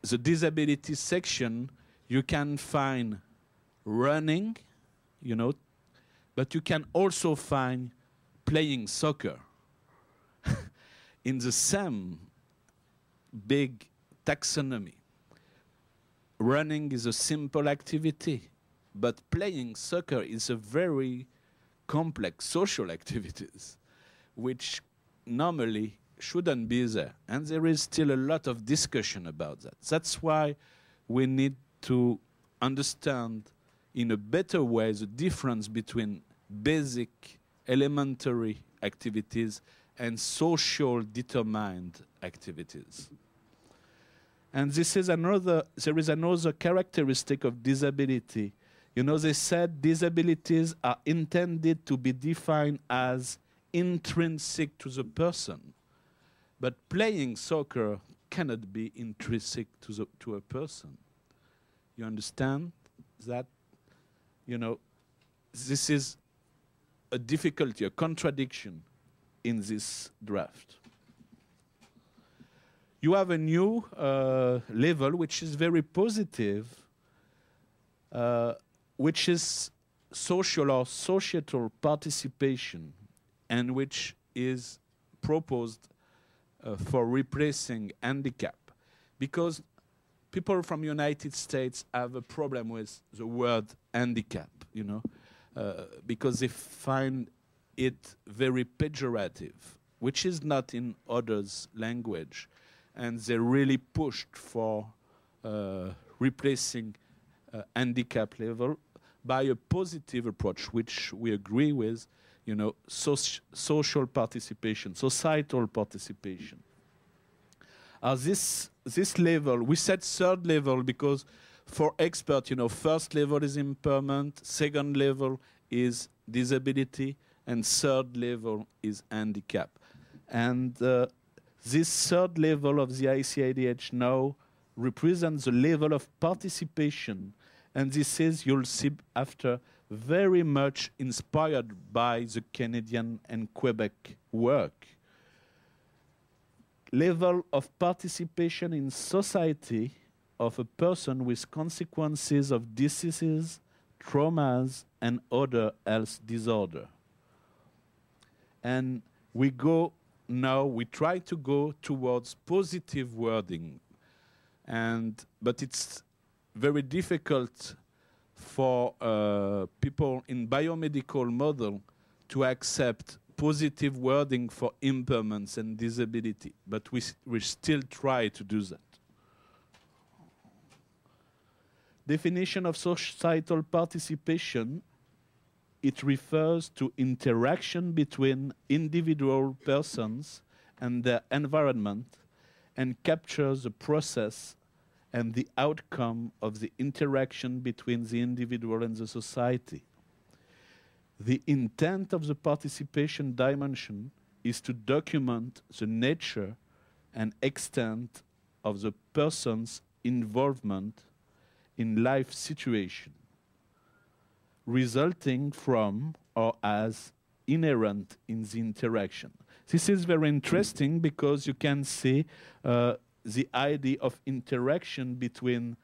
[SPEAKER 2] the disability section, you can find running, you know, but you can also find playing soccer. In the same big taxonomy, running is a simple activity, but playing soccer is a very complex social activities, which normally shouldn't be there. And there is still a lot of discussion about that. That's why we need to understand in a better way the difference between basic, elementary activities and social determined activities. And this is there is another characteristic of disability. You know, they said disabilities are intended to be defined as intrinsic to the person. But playing soccer cannot be intrinsic to a person. You understand that? You know, this is a difficulty, a contradiction in this draft. You have a new level which is very positive, which is social or societal participation, and which is proposed for replacing handicap. Because people from United States have a problem with the word handicap, you know, because they find it very pejorative, which is not in others' language. And they really pushed for replacing handicap level by a positive approach, which we agree with, you know, social participation, societal participation. This level, we said third level because for experts, you know, first level is impairment, second level is disability, and third level is handicap. And this third level of the ICIDH now represents the level of participation. And this is, you'll see after, very much inspired by the Canadian and Quebec work. Level of participation in society of a person with consequences of diseases, traumas, and other health disorder. And we try to go towards positive wording, but it's very difficult for people in biomedical model to accept positive wording for impairments and disability, but we still try to do that. Definition of societal participation, it refers to interaction between individual persons and their environment and captures the process and the outcome of the interaction between the individual and the society. The intent of the participation dimension is to document the nature and extent of the person's involvement in life situation, resulting from or as inherent in the interaction. This is very interesting because you can see the idea of interaction between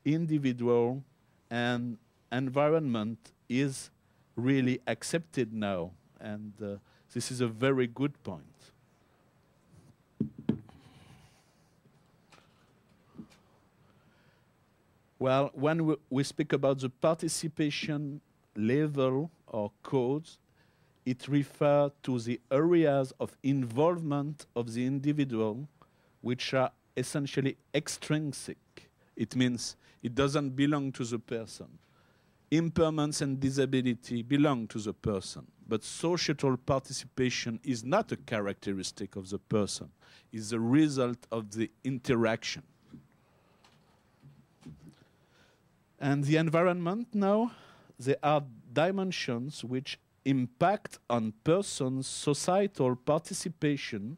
[SPEAKER 2] individual and environment is really accepted now, and this is a very good point. Well, when we speak about the participation level or codes, it refers to the areas of involvement of the individual which are essentially extrinsic. It means it doesn't belong to the person. impairments and disability belong to the person, but societal participation is not a characteristic of the person, it's the result of the interaction. And the environment now, there are dimensions which impact on persons' societal participation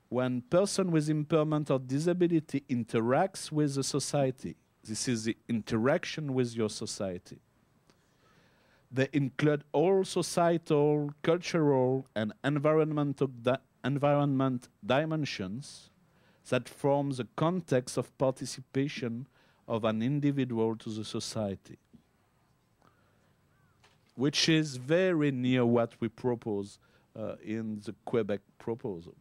[SPEAKER 2] when person with impairment or disability interacts with the society. This is the interaction with your society. They include all societal, cultural, and environmental environment dimensions that form the context of participation of an individual to the society, which is very near what we propose in the Quebec proposal.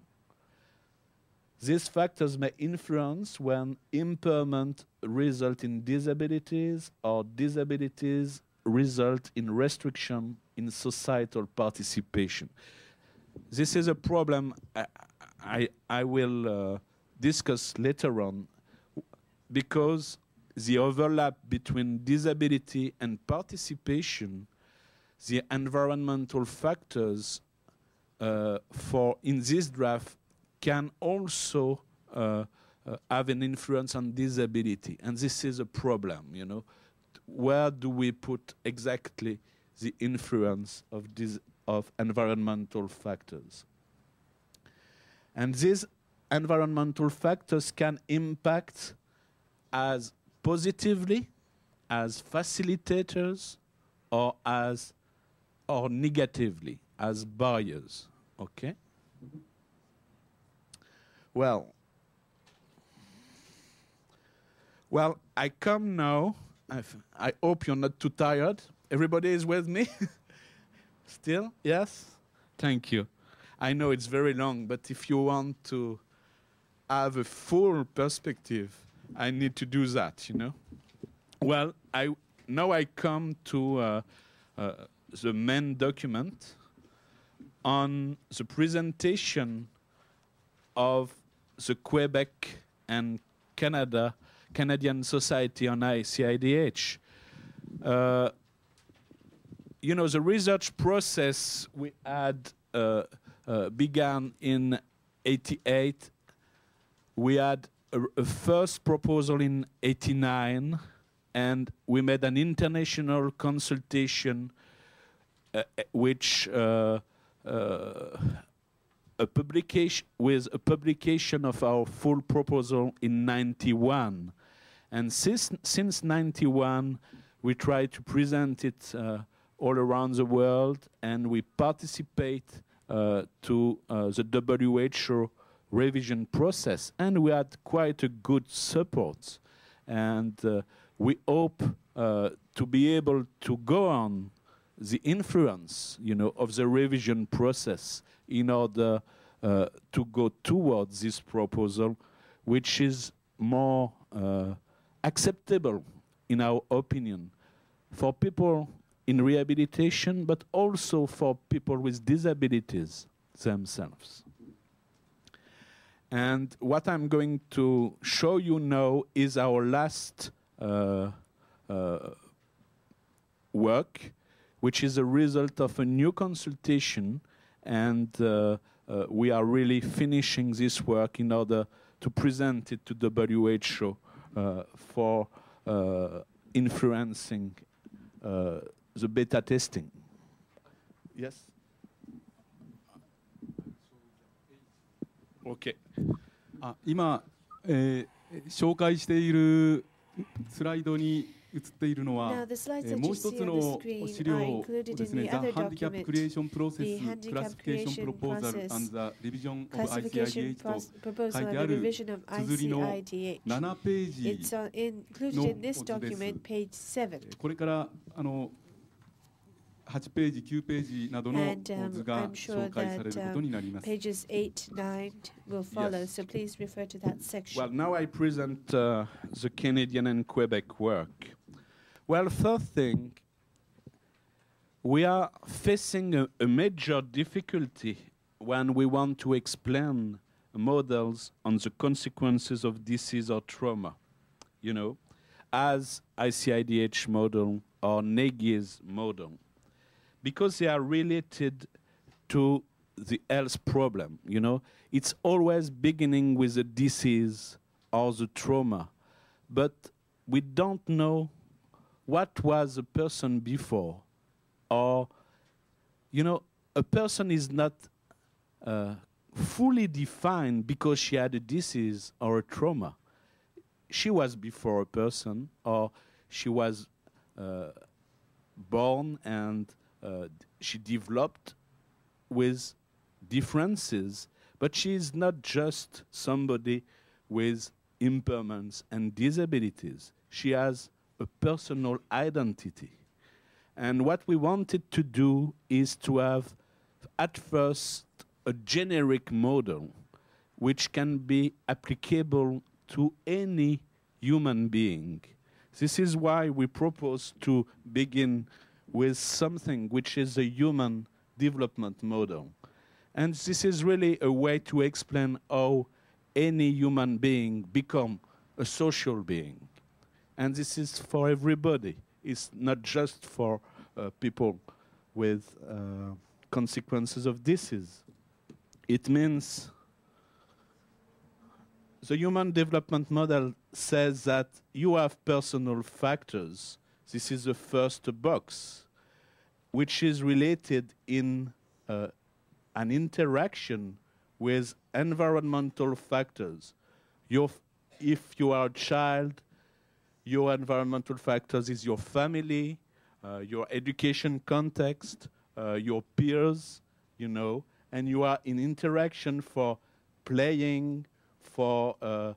[SPEAKER 2] These factors may influence when impairment result in disabilities or disabilities result in restriction in societal participation. This is a problem I will discuss later on, because the overlap between disability and participation, the environmental factors in this draft can also have an influence on disability. And this is a problem, you know. Where do we put exactly the influence of environmental factors? And these environmental factors can impact as positively as facilitators or negatively as barriers, okay? Well, I come now. I hope you're not too tired. Everybody is with me? Still? Yes? Thank you. I know it's very long, but if you want to have a full perspective, I need to do that, you know? Well, now I come to the main document on the presentation of the Quebec and Canadian Society on ICIDH. You know, the research process we had began in '88. We had a first proposal in '89, and we made an international consultation which a publication of our full proposal in '91. And since '91, we try to present it all around the world, and we participate to the WHO revision process. And we had quite a good support. And we hope to be able to go on the influence, you know, of the revision process in order to go towards this proposal, which is more acceptable, in our opinion, for people in rehabilitation, but also for people with disabilities themselves. And what I'm going to show you now is our last work, which is a result of a new consultation, and we are really finishing this work in order to present it to the WHO for influencing the beta testing. Yes? Okay.
[SPEAKER 3] 今、紹介しているスライドに映っているのは、もう一つの資料ですね、The Handicap Creation Process Classification Proposal and the Revision of ICIDH と書いてある綴りの7ページの図です。これから8ページ、9ページなどの図が紹介されることになります。
[SPEAKER 1] Pages 8, 9 will follow, so please refer to that section.
[SPEAKER 2] Well, now I present the Canadian and Quebec work. Well, first thing, we are facing a major difficulty when we want to explain models on the consequences of disease or trauma, you know, as ICIDH model or Nagy's model, because they are related to the health problem. You know, it's always beginning with a disease or the trauma, but we don't know what was a person before, or, you know, a person is not fully defined because she had a disease or a trauma. She was before a person, or she was born and she developed with differences, but she is not just somebody with impairments and disabilities. She has a personal identity. And what we wanted to do is to have, at first, a generic model which can be applicable to any human being. This is why we propose to begin with something which is a human development model. And this is really a way to explain how any human being becomes a social being. And this is for everybody. It's not just for people with consequences of disease. It means the human development model says that you have personal factors. This is the first box, which is related in an interaction with environmental factors. If you are a child, your environmental factors is your family, your education context, your peers, you know, and you are in interaction for playing, for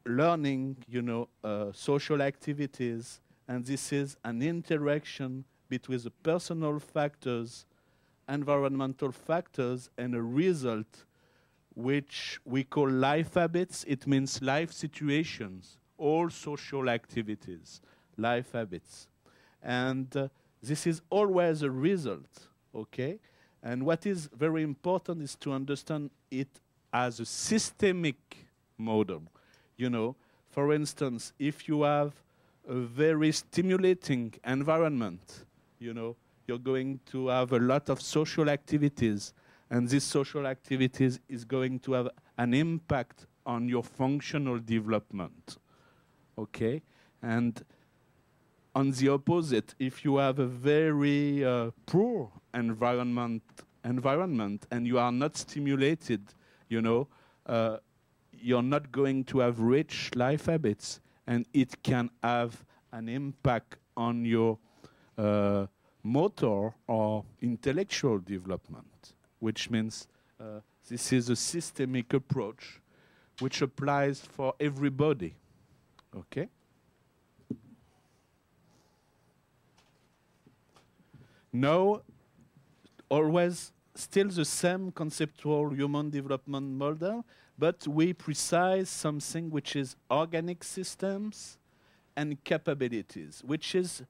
[SPEAKER 2] learning, you know, social activities, and this is an interaction between the personal factors, environmental factors, and a result which we call life habits. It means life situations, all social activities, life habits. And this is always a result, okay? And what is very important is to understand it as a systemic model. You know, for instance, if you have a very stimulating environment, you know, you're going to have a lot of social activities, and this social activities is going to have an impact on your functional development, okay? And on the opposite, if you have a very poor environment and you are not stimulated, you know, you're not going to have rich life habits, and it can have an impact on your motor or intellectual development, which means this is a systemic approach which applies for everybody, okay? Now, always still the same conceptual human development model, but we precise something which is organic systems and capabilities, which is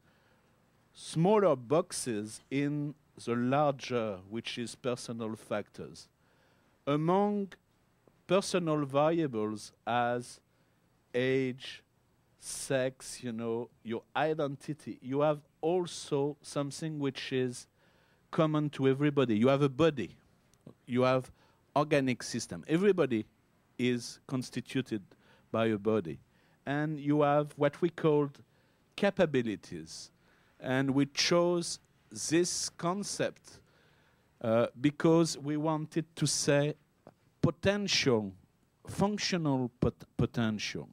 [SPEAKER 2] smaller boxes in the larger, which is personal factors. Among personal variables as age, sex, you know, your identity, you have also something which is common to everybody. You have a body. You have organic system. Everybody is constituted by a body. And you have what we called capabilities. And we chose this concept because we wanted to say potential, functional potential,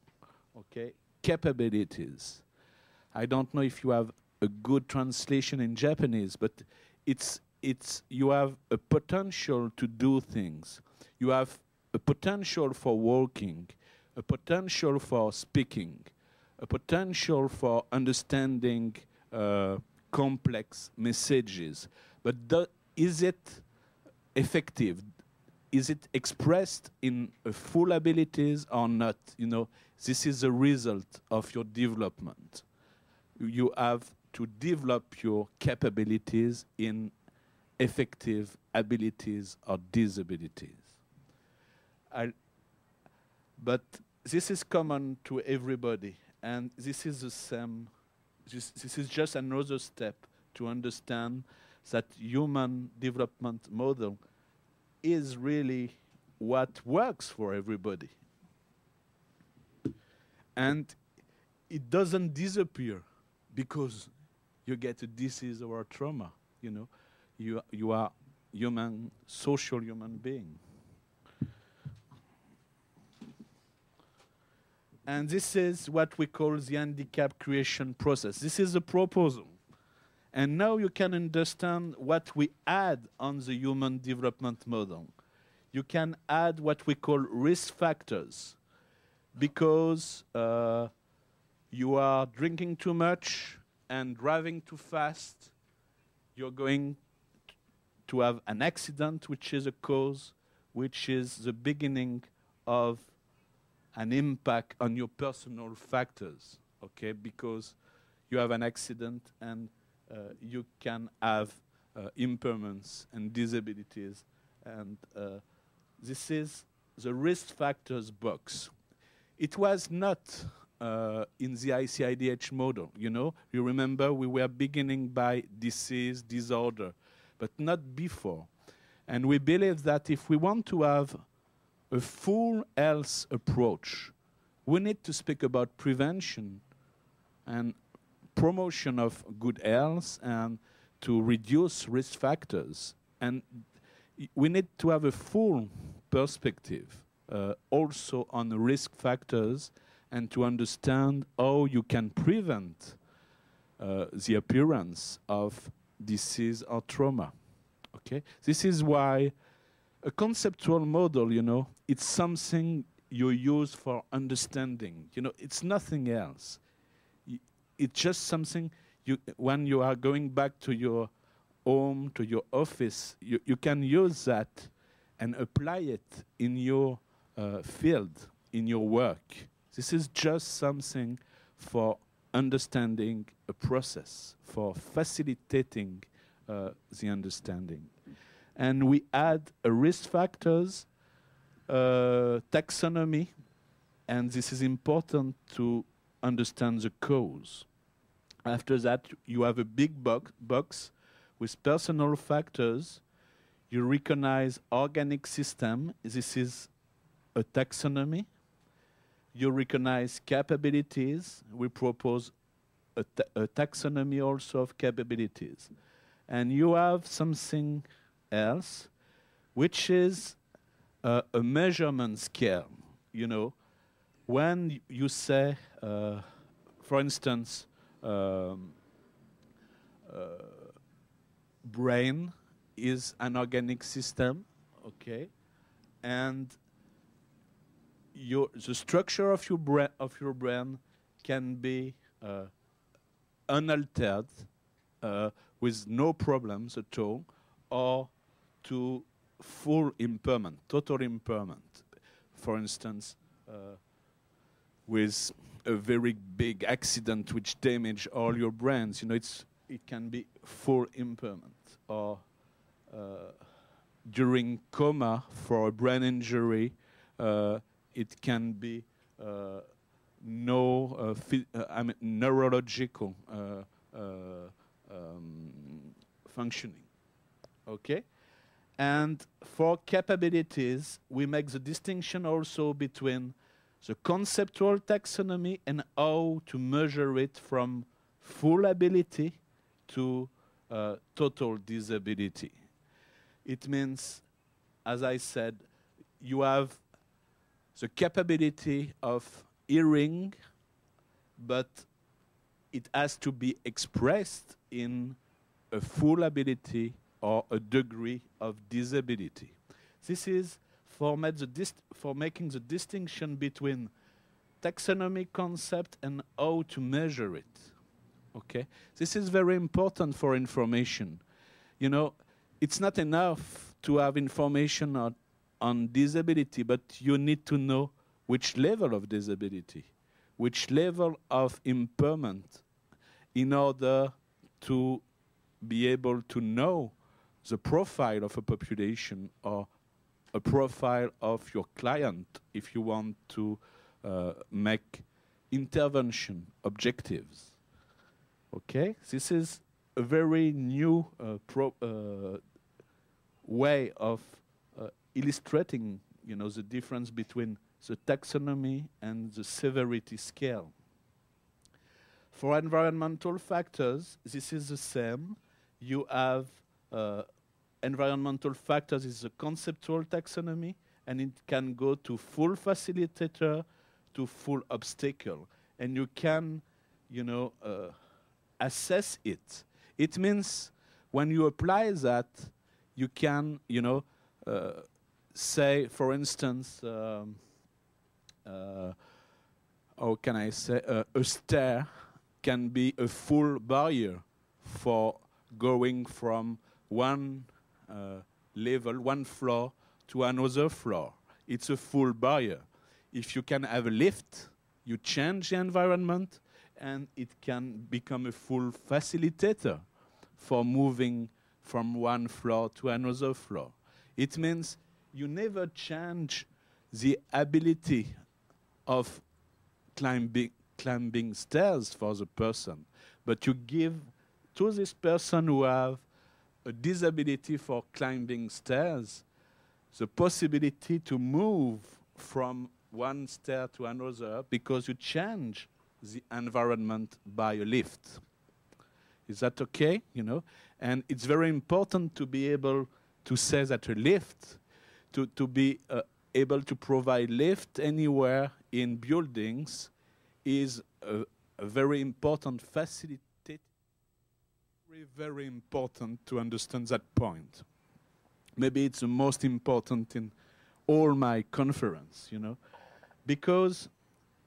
[SPEAKER 2] okay? Capabilities. I don't know if you have a good translation in Japanese, but it's you have a potential to do things. You have a potential for walking, a potential for speaking, a potential for understanding complex messages. But is it effective? Is it expressed in full abilities or not? You know, this is a result of your development. You have to develop your capabilities in effective abilities or disabilities. But this is common to everybody, and this is the same this is just another step to understand that human development model is really what works for everybody. And it doesn't disappear because you get a disease or a trauma, you know. You are human, social human being. And this is what we call the handicap creation process. This is a proposal. And now you can understand what we add on the human development model. You can add what we call risk factors. Because you are drinking too much and driving too fast, you're going to have an accident, which is a cause, which is the beginning of an impact on your personal factors, okay? Because you have an accident and you can have impairments and disabilities. And this is the risk factors box. It was not in the ICIDH model, you know? You remember we were beginning by disease, disorder, but not before. And we believe that if we want to have a full health approach, we need to speak about prevention and promotion of good health and to reduce risk factors. And we need to have a full perspective also on the risk factors and to understand how you can prevent the appearance of disease or trauma. Okay? This is why a conceptual model, you know, it's something you use for understanding. You know, it's nothing else. It's just something when you are going back to your home, to your office, you can use that and apply it in your field, in your work. This is just something for understanding a process, for facilitating the understanding. And we add a risk factors taxonomy, and this is important to understand the cause. After that, you have a big box with personal factors. You recognize organic system. This is a taxonomy. You recognize capabilities. We propose a taxonomy also of capabilities. And you have something else, which is a measurement scale. You know, when you say, for instance, brain is an organic system, okay, and the structure of your brain can be unaltered with no problems at all, or to full impairment, total impairment. For instance, with a very big accident which damage all your brains, you know, it can be full impairment. Or during coma for a brain injury, it can be neurological functioning. Okay? And for capabilities, we make the distinction also between the conceptual taxonomy and how to measure it from full ability to total disability. It means, as I said, you have the capability of hearing, but it has to be expressed in a full ability or a degree of disability. This is for making the distinction between taxonomy concept and how to measure it. Okay? This is very important for information. You know, it's not enough to have information on disability, but you need to know which level of disability, which level of impairment, in order to be able to know the profile of a population or a profile of your client if you want to make intervention objectives. Okay, this is a very new way of illustrating, the difference between the taxonomy and the severity scale. For environmental factors, this is the same. You have environmental factors is a conceptual taxonomy, and it can go to full facilitator to full obstacle. And you can, assess it. It means when you apply that, you can, say, for instance, how can I say, a stair can be a full barrier for going from one level, one floor, to another floor. It's a full barrier. If you can have a lift, you change the environment, and it can become a full facilitator for moving from one floor to another floor. It means you never change the ability of climbing stairs for the person, but you give to this person who have a disability for climbing stairs the possibility to move from one stair to another because you change the environment by a lift. Is that okay? And it's very important to be able to say that a lift, to be able to provide lift anywhere in buildings is a very important facility. Very, very important to understand that point. Maybe it's the most important in all my conference, because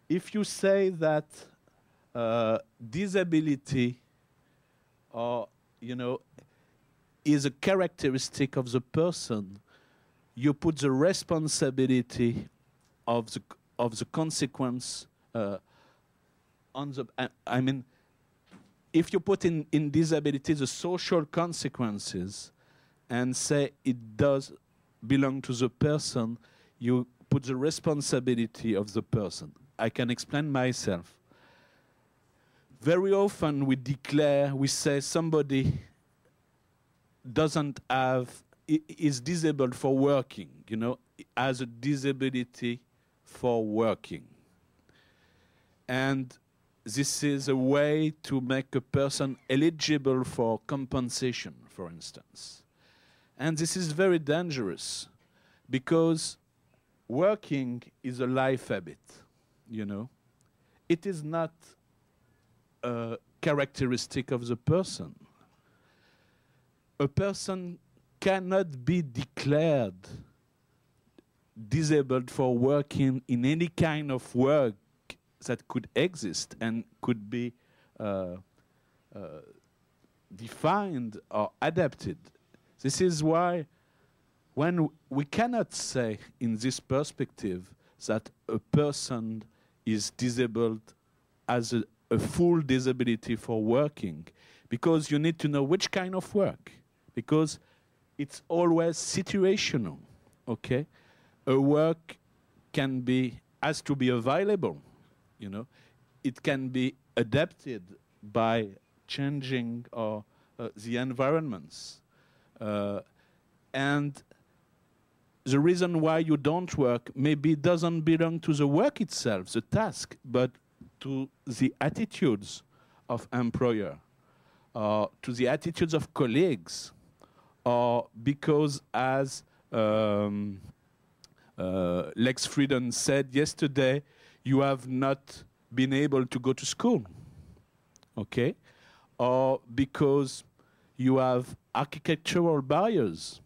[SPEAKER 2] if you say that disability is a characteristic of the person, you put the responsibility of the consequence on the. I mean, if you put in disability the social consequences, and say it does belong to the person, you put the responsibility of the person. I can explain myself. Very often we say somebody is disabled for working, has a disability for working. And this is a way to make a person eligible for compensation, for instance. And this is very dangerous because working is a life habit, It is not a characteristic of the person. A person cannot be declared disabled for working in any kind of work that could exist and could be defined or adapted. This is why when we cannot say in this perspective that a person is disabled as a full disability for working, because you need to know which kind of work, because it's always situational, okay? A work has to be available, It can be adapted by changing the environments. And the reason why you don't work maybe doesn't belong to the work itself, the task, but to the attitudes of employer, to the attitudes of colleagues, or because, as Lex Frieden said yesterday, you have not been able to go to school, okay? Or because you have architectural barriers,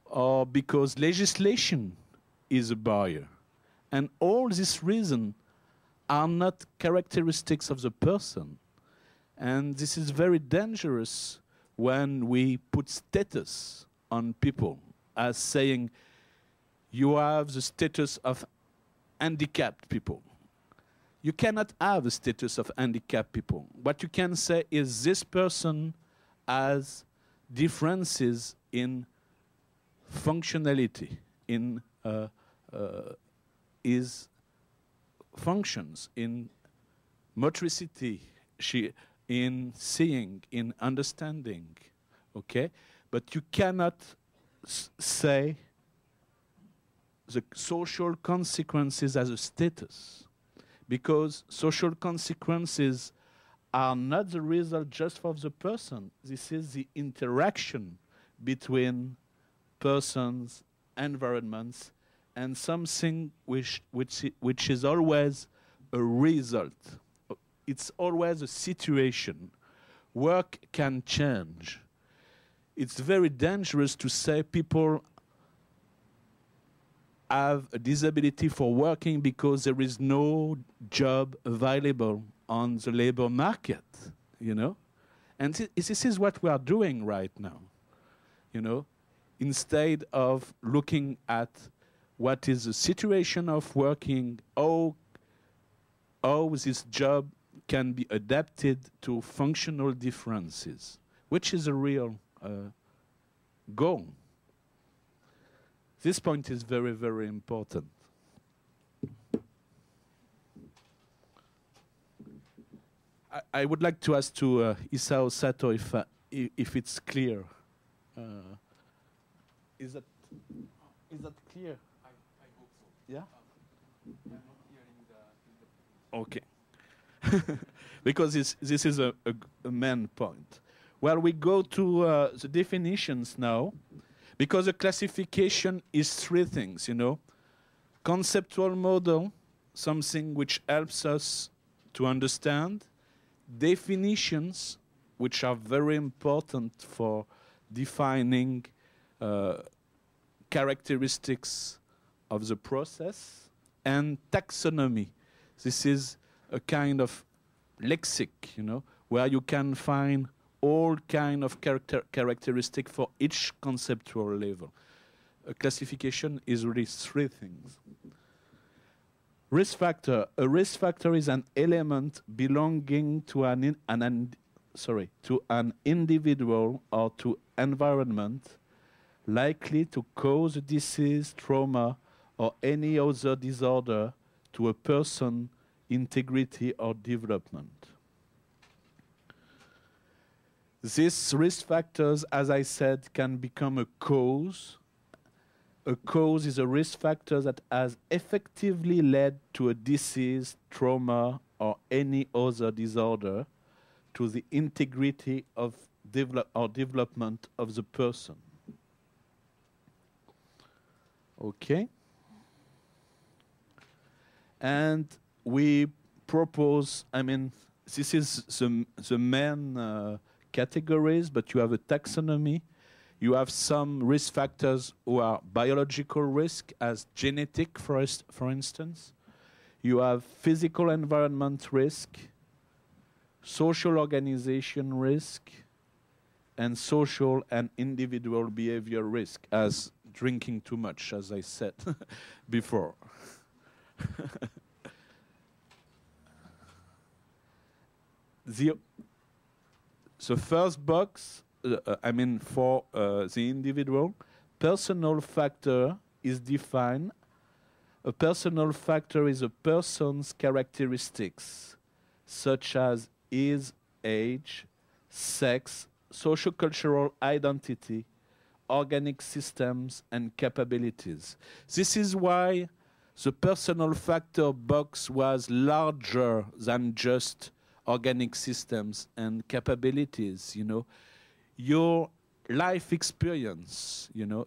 [SPEAKER 2] or because legislation is a barrier. And all these reasons are not characteristics of the person. And this is very dangerous when we put status on people as saying, you have the status of handicapped people. You cannot have a status of handicapped people. What you can say is this person has differences in functionality, in his functions, in motricity. in seeing, in understanding, okay? But you cannot say the social consequences as a status, because social consequences are not the result just for the person. This is the interaction between persons, environments, and something which is always a result. It's always a situation. Work can change. It's very dangerous to say people have a disability for working because there is no job available on the labor market, you know? And this is what we are doing right now, you know? Instead of looking at what is the situation of working, how this job can be adapted to functional differences, which is a real goal. This point is very, very important. I would like to ask to Isao Sato if it's clear. Is that clear?
[SPEAKER 3] I hope so.
[SPEAKER 2] Yeah?
[SPEAKER 3] I'm not hearing the
[SPEAKER 2] Okay. Because this is a main point. Well, we go to the definitions now, because the classification is three things, you know. Conceptual model, something which helps us to understand. Definitions, which are very important for defining characteristics of the process. And taxonomy. This is a kind of lexic, you know, where you can find all kind of characteristic for each conceptual level. A classification is really three things. Risk factor. A risk factor is an element belonging to an individual or to environment likely to cause disease, trauma, or any other disorder to a person's integrity or development. These risk factors, as I said, can become a cause. A cause is a risk factor that has effectively led to a disease, trauma, or any other disorder to the integrity of development of the person. Okay? And we propose, I mean, this is the main categories, but you have a taxonomy. You have some risk factors who are biological risk, as genetic, for instance. You have physical environment risk, social organization risk, and social and individual behavior risk, as drinking too much, as I said before. The first box, I mean, for the individual, personal factor is defined. A personal factor is a person's characteristics, such as his age, sex, socio-cultural identity, organic systems, and capabilities. This is why the personal factor box was larger than just organic systems and capabilities, you know. Your life experience, you know,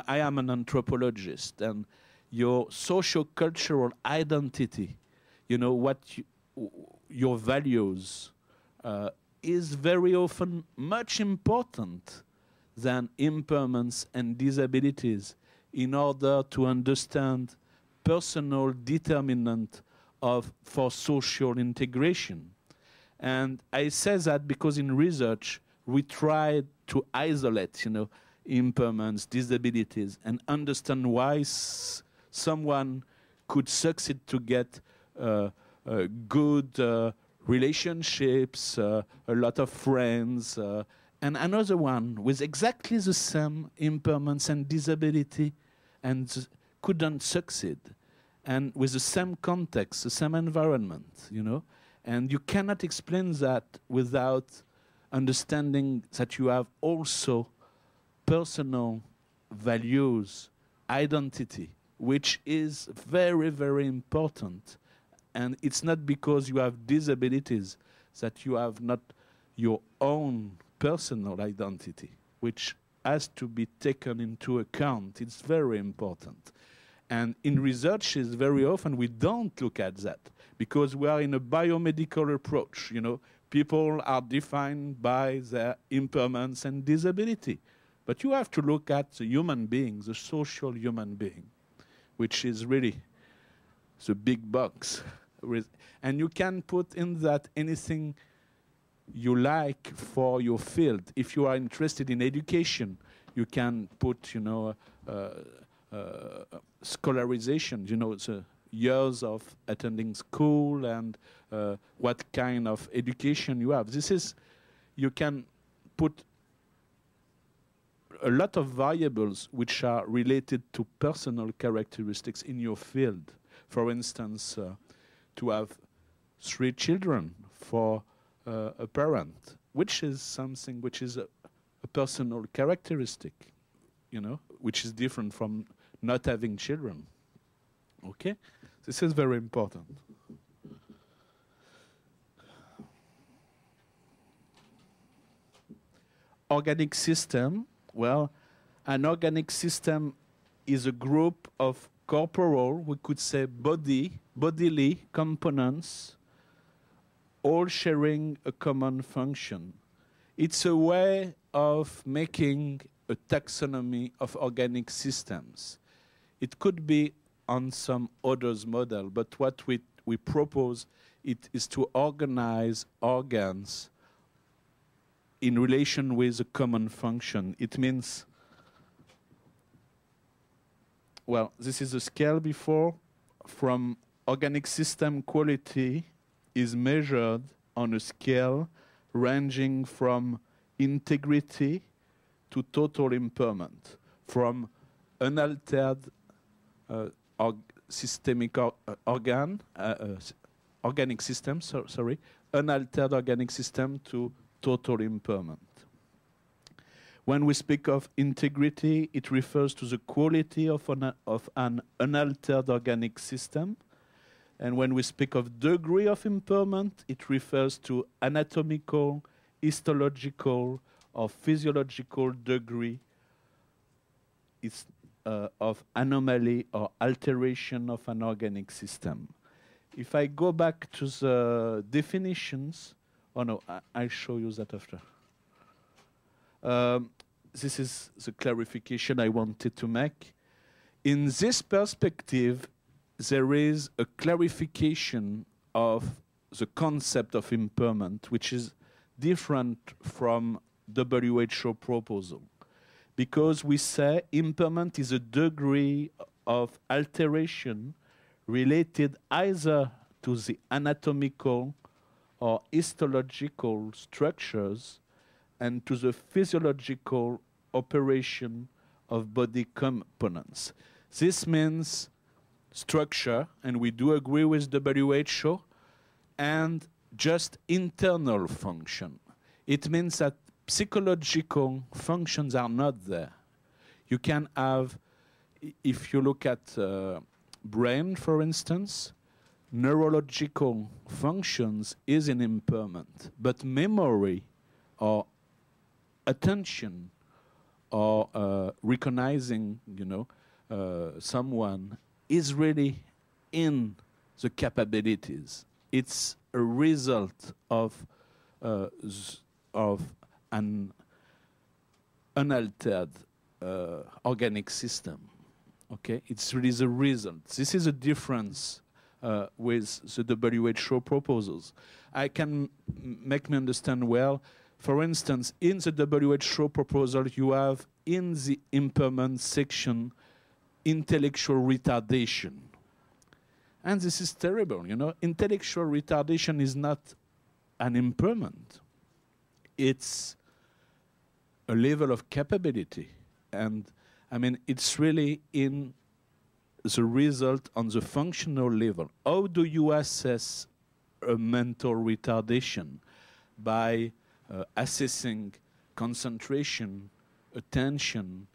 [SPEAKER 2] I am an anthropologist, and your socio-cultural identity, you know, what your values, is very often much important than impairments and disabilities in order to understand personal determinant for social integration. And I say that because in research, we try to isolate, you know, impairments, disabilities, and understand why someone could succeed to get good relationships, a lot of friends, and another one with exactly the same impairments and disability and couldn't succeed, and with the same context, the same environment, you know. And you cannot explain that without understanding that you have also personal values, identity, which is very, very important. And it's not because you have disabilities that you have not your own personal identity, which has to be taken into account. It's very important. And in researches, very often we don't look at that because we are in a biomedical approach. You know, people are defined by their impairments and disability. But you have to look at the human being, the social human being, which is really the big box. And you can put in that anything you like for your field. If you are interested in education, you can put, you know, scholarization, you know, the years of attending school and what kind of education you have. This is, you can put a lot of variables which are related to personal characteristics in your field. For instance, to have 3 children for a parent, which is something which is a personal characteristic, you know, which is different from not having children. Okay? This is very important. Organic system. Well, an organic system is a group of corporal, we could say bodily components, all sharing a common function. It's a way of making a taxonomy of organic systems. It could be on some others model, but what we propose it is to organize organs in relation with a common function. It means, well, this is a scale before. From organic system quality is measured on a scale ranging from integrity to total impairment, from unaltered systemic organic system, unaltered organic system to total impairment. When we speak of integrity, it refers to the quality of an unaltered organic system. And when we speak of degree of impairment, it refers to anatomical, histological, or physiological degree of anomaly or alteration of an organic system. If I go back to the definitions, oh no, I'll show you that after. This is the clarification I wanted to make. In this perspective, there is a clarification of the concept of impairment, which is different from WHO proposal. Because we say impairment is a degree of alteration related either to the anatomical or histological structures and to the physiological operation of body components. This means structure, and we do agree with WHO, and just internal function. It means that psychological functions are not there. You can have, if you look at brain, for instance, neurological functions is an impairment, but memory or attention or recognizing, you know, someone is really in the capabilities. It's a result of an unaltered organic system. Okay, it's really the result. This is a difference with the WHO proposals. I can make me understand well. For instance, in the WHO proposal, you have in the impairment section intellectual retardation. And this is terrible, you know. Intellectual retardation is not an impairment. It's a level of capability. And, I mean, it's really in the result on the functional level. How do you assess a mental retardation by assessing concentration, attention,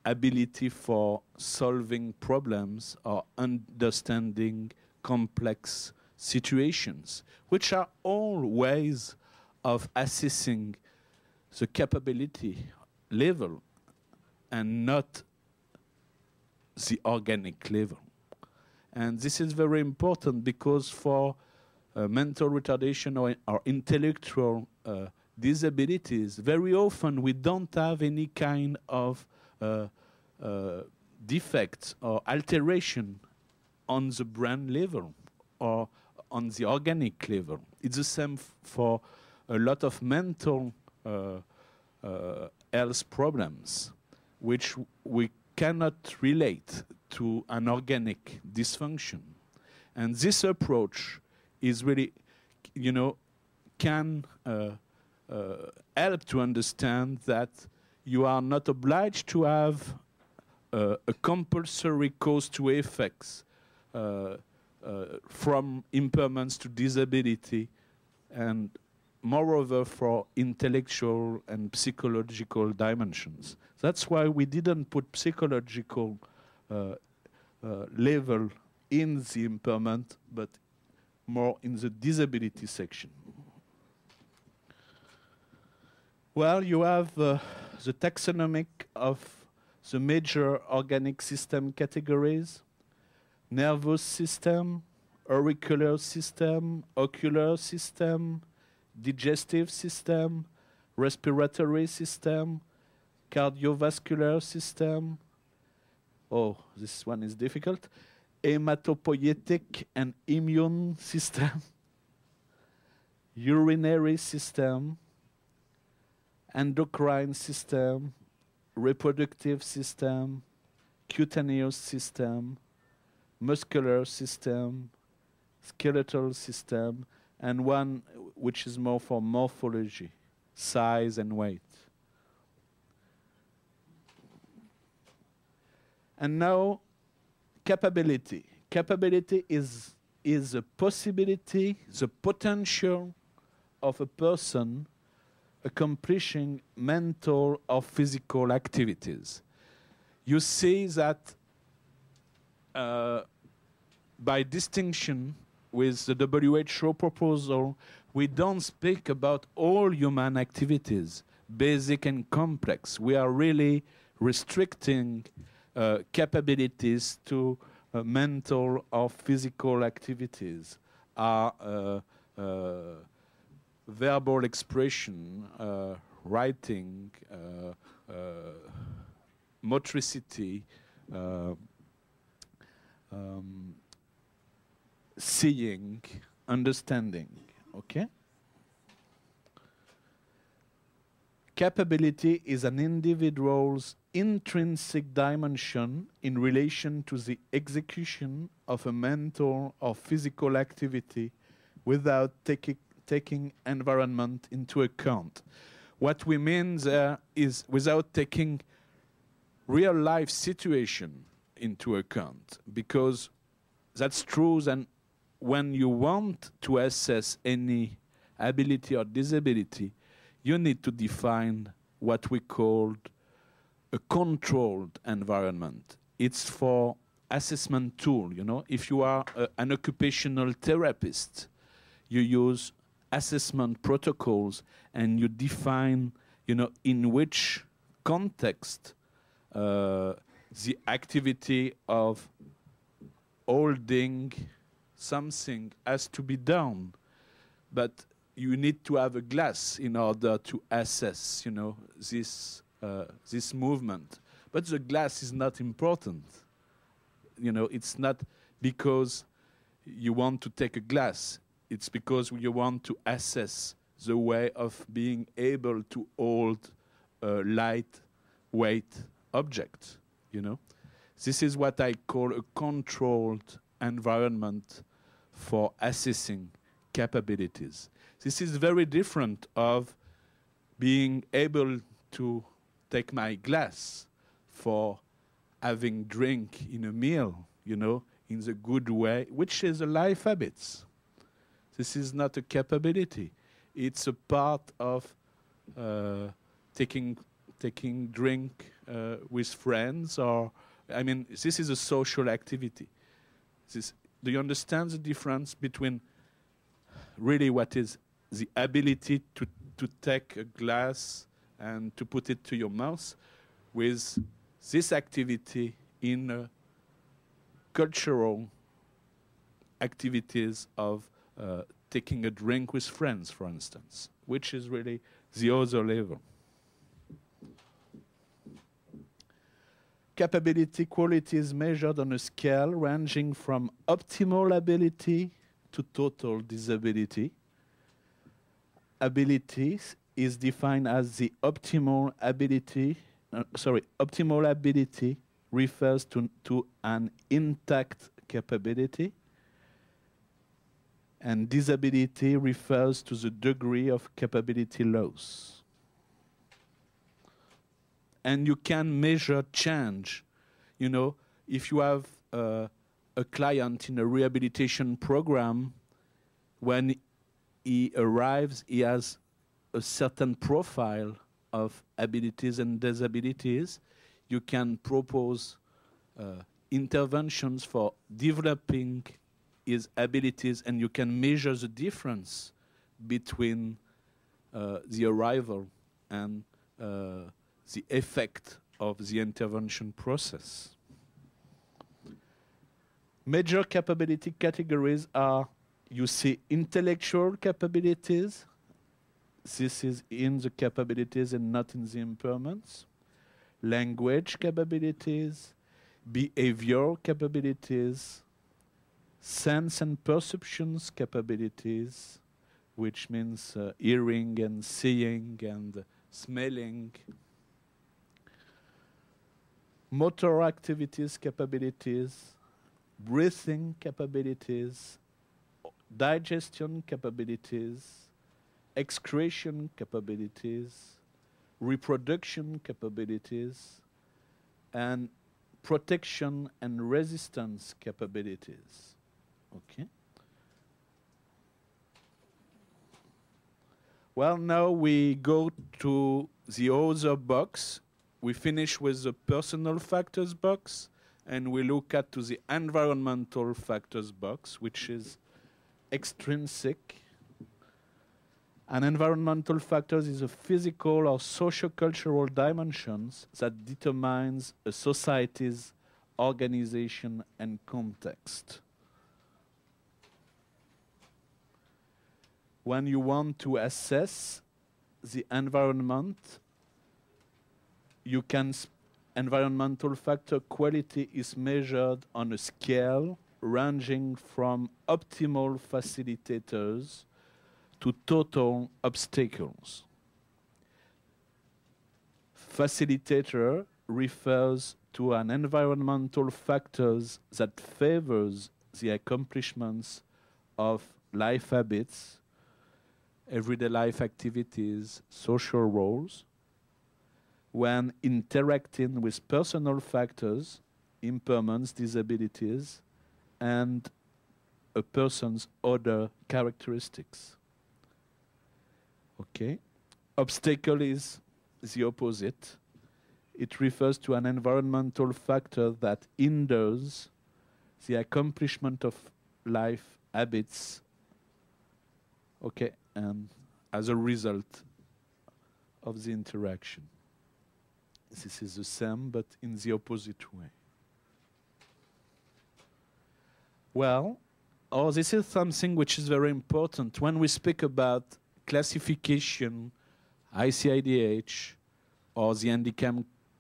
[SPEAKER 2] ability for solving problems or understanding complex situations, which are all ways of assessing the capability level and not the organic level. And this is very important because for mental retardation or intellectual disabilities, very often we don't have any kind of defect or alteration on the brain level or on the organic level. It's the same for a lot of mental health problems, which we cannot relate to an organic dysfunction. And this approach is really, you know, can help to understand that you are not obliged to have a compulsory cause to effects from impairments to disability, and moreover for intellectual and psychological dimensions. That's why we didn't put psychological level in the impairment, but more in the disability section. Well, you have the taxonomic of the major organic system categories: nervous system, auricular system, ocular system, digestive system, respiratory system, cardiovascular system. Oh, this one is difficult. Hematopoietic and immune system, urinary system, endocrine system, reproductive system, cutaneous system, muscular system, skeletal system, and one which is more for morphology, size and weight. And now, capability. Capability is a possibility, the potential of a person accomplishing mental or physical activities. You see that by distinction with the WHO proposal, we don't speak about all human activities, basic and complex. We are really restricting capabilities to mental or physical activities, verbal expression, writing, motricity, seeing, understanding, okay? Capability is an individual's intrinsic dimension in relation to the execution of a mental or physical activity without taking environment into account. What we mean there is without taking real life situation into account, because that's true. And when you want to assess any ability or disability, you need to define what we call a controlled environment. It's for assessment tool, you know. If you are an occupational therapist, you use assessment protocols and you define, you know, in which context the activity of holding something has to be done. But you need to have a glass in order to assess, you know, this movement. But the glass is not important. You know, it's not because you want to take a glass. It's because you want to assess the way of being able to hold a lightweight object, you know. This is what I call a controlled environment for assessing capabilities. This is very different of being able to take my glass for having drink in a meal, you know, in the good way, which is a life habits. This is not a capability. It's a part of taking drink with friends, or I mean, this is a social activity. Do you understand the difference between really what is the ability to take a glass and to put it to your mouth with this activity in cultural activities of taking a drink with friends, for instance, which is really the other level. Capability quality is measured on a scale ranging from optimal ability to total disability. Ability is defined as the optimal ability. Optimal ability refers to an intact capability, and disability refers to the degree of capability loss. And you can measure change. You know, if you have a client in a rehabilitation program, when he arrives, he has a certain profile of abilities and disabilities. You can propose interventions for developing his abilities, and you can measure the difference between the arrival and the effect of the intervention process. Major capability categories are, you see, intellectual capabilities. This is in the capabilities and not in the impairments. Language capabilities, behavioral capabilities, sense and perceptions capabilities, which means hearing and seeing and smelling. Motor activities capabilities, breathing capabilities, digestion capabilities, excretion capabilities, reproduction capabilities, and protection and resistance capabilities. Okay. Well, now we go to the other box. We finish with the personal factors box, and we look at to the environmental factors box, which is extrinsic. An environmental factors is a physical or socio-cultural dimensions that determines a society's organization and context. When you want to assess the environment, environmental factor quality is measured on a scale ranging from optimal facilitators to total obstacles. Facilitator refers to an environmental factors that favors the accomplishments of life habits, everyday life activities, social roles, when interacting with personal factors, impairments, disabilities, and a person's other characteristics. Okay? Obstacle is the opposite. It refers to an environmental factor that hinders the accomplishment of life habits, okay, and as a result of the interaction. This is the same, but in the opposite way. Well, this is something which is very important. When we speak about classification, ICIDH, or the handicap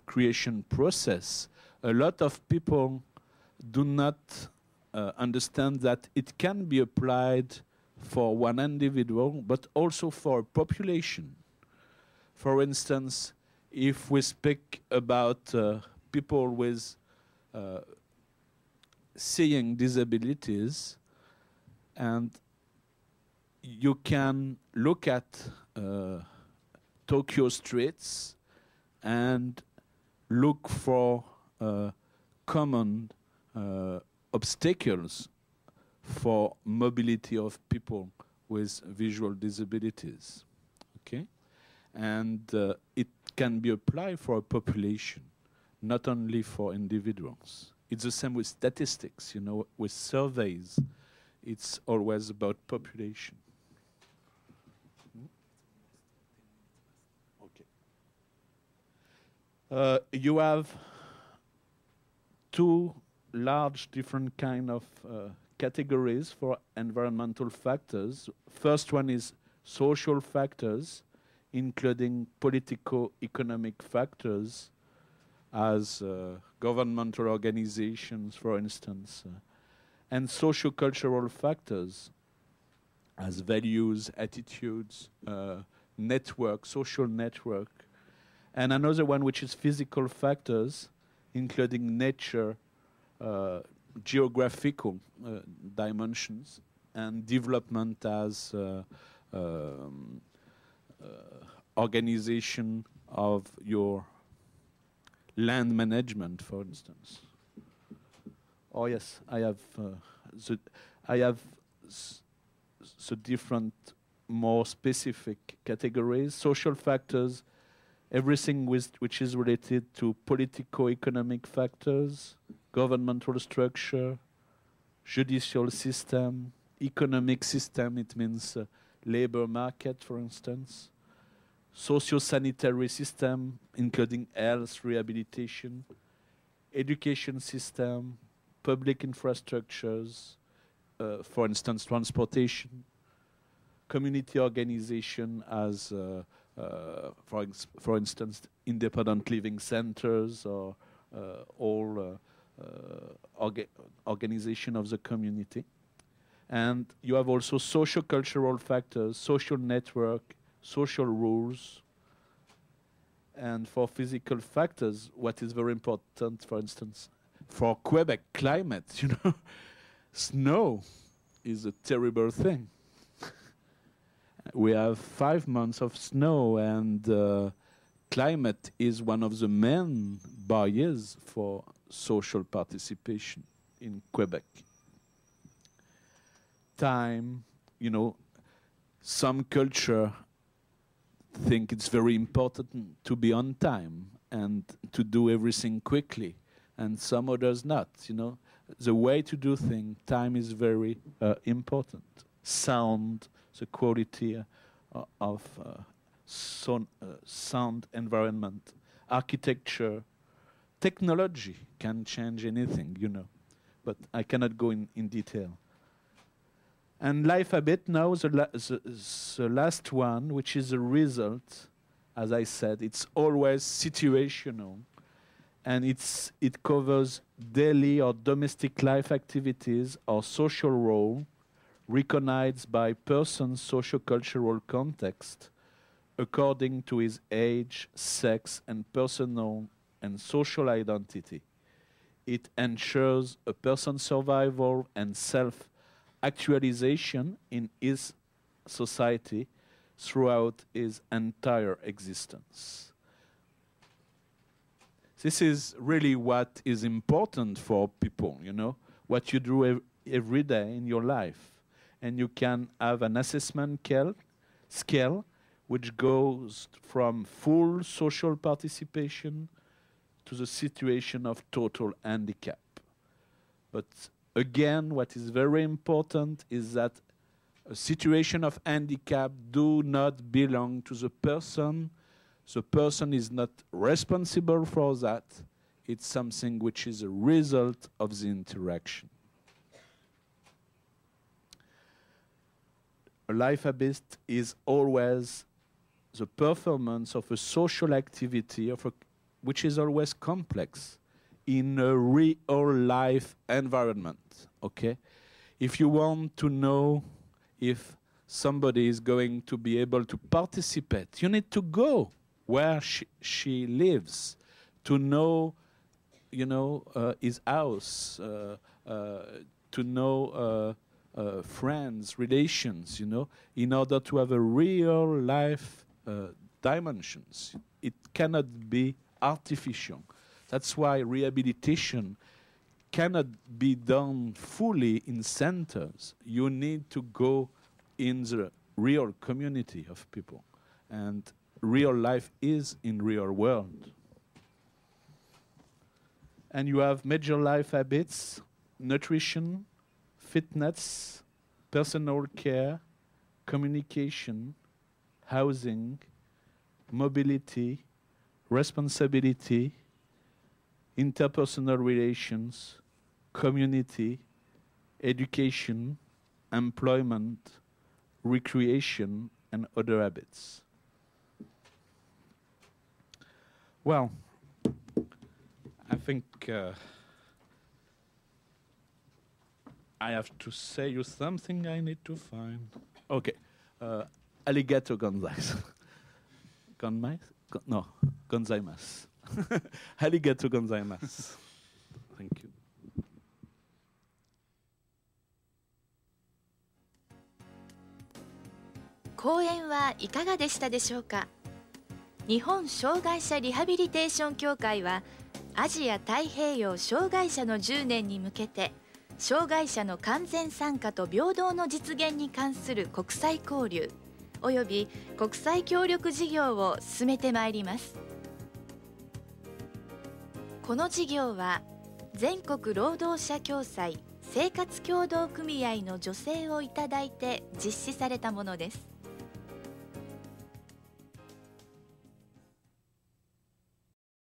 [SPEAKER 2] creation process, a lot of people do not understand that it can be applied for one individual, but also for a population. For instance, if we speak about people with seeing disabilities, and you can look at Tokyo streets and look for common obstacles for mobility of people with visual disabilities, okay? And it can be applied for a population, not only for individuals. It's the same with statistics, you know, with surveys. It's always about population. Okay. You have two large different kind of categories for environmental factors. First one is social factors, including politico-economic factors, as governmental organizations, for instance, and socio-cultural factors, as values, attitudes, network, social network, and another one which is physical factors, including nature, geographical dimensions, and development as organization of your land management, for instance. Oh yes, I have the different, more specific categories. Social factors, everything which is related to politico-economic factors, governmental structure, judicial system, economic system, it means labor market, for instance, socio-sanitary system, including health, rehabilitation, education system, public infrastructures, for instance, transportation, community organization as, for instance, independent living centers or all organization of the community. And you have also socio-cultural factors, social network, social rules. And for physical factors, what is very important, for instance, for Quebec climate, you know, snow is a terrible thing. We have 5 months of snow, and climate is one of the main barriers for social participation in Quebec. Time, you know, some culture think it's very important to be on time and to do everything quickly, and some others not, you know. The way to do things, time is very important. Sound, the quality of sound environment, architecture, technology can change anything, you know, but I cannot go in detail. And life habit now, the last one, which is a result, as I said, it's always situational, and it covers daily or domestic life activities or social role recognized by person's socio-cultural context according to his age, sex, and personal and social identity. It ensures a person's survival and self-actualization in his society throughout his entire existence. This is really what is important for people, you know, what you do every day in your life. And you can have an assessment scale which goes from full social participation to the situation of total handicap. But again, what is very important is that a situation of handicap do not belong to the person. The person is not responsible for that. It's something which is a result of the interaction. A life habit is always the performance of a social activity which is always complex in a real life environment, okay? If you want to know if somebody is going to be able to participate, you need to go where she lives to know, you know, his house, to know friends, relations, you know, in order to have a real life dimensions. It cannot be artificial. That's why rehabilitation cannot be done fully in centers. You need to go in the real community of people. And real life is in real world. And you have major life habits, nutrition, fitness, personal care, communication, housing, mobility, responsibility, interpersonal relations, community, education, employment, recreation, and other habits. Well, I think I have to say you something I need to find. Okay, alligator gonzais. No, gonzaimasu. Alligator gonzaimasu. Thank you.
[SPEAKER 1] 講演はいかがでしたでしょうか。日本障害者リハビリテーション協会はアジア太平洋障害者の10年に向けて障害者の完全参加と平等の実現に関する国際交流および国際協力事業を進めてまいります。この事業は全国労働者共済生活協同組合の助成をいただいて実施されたものです。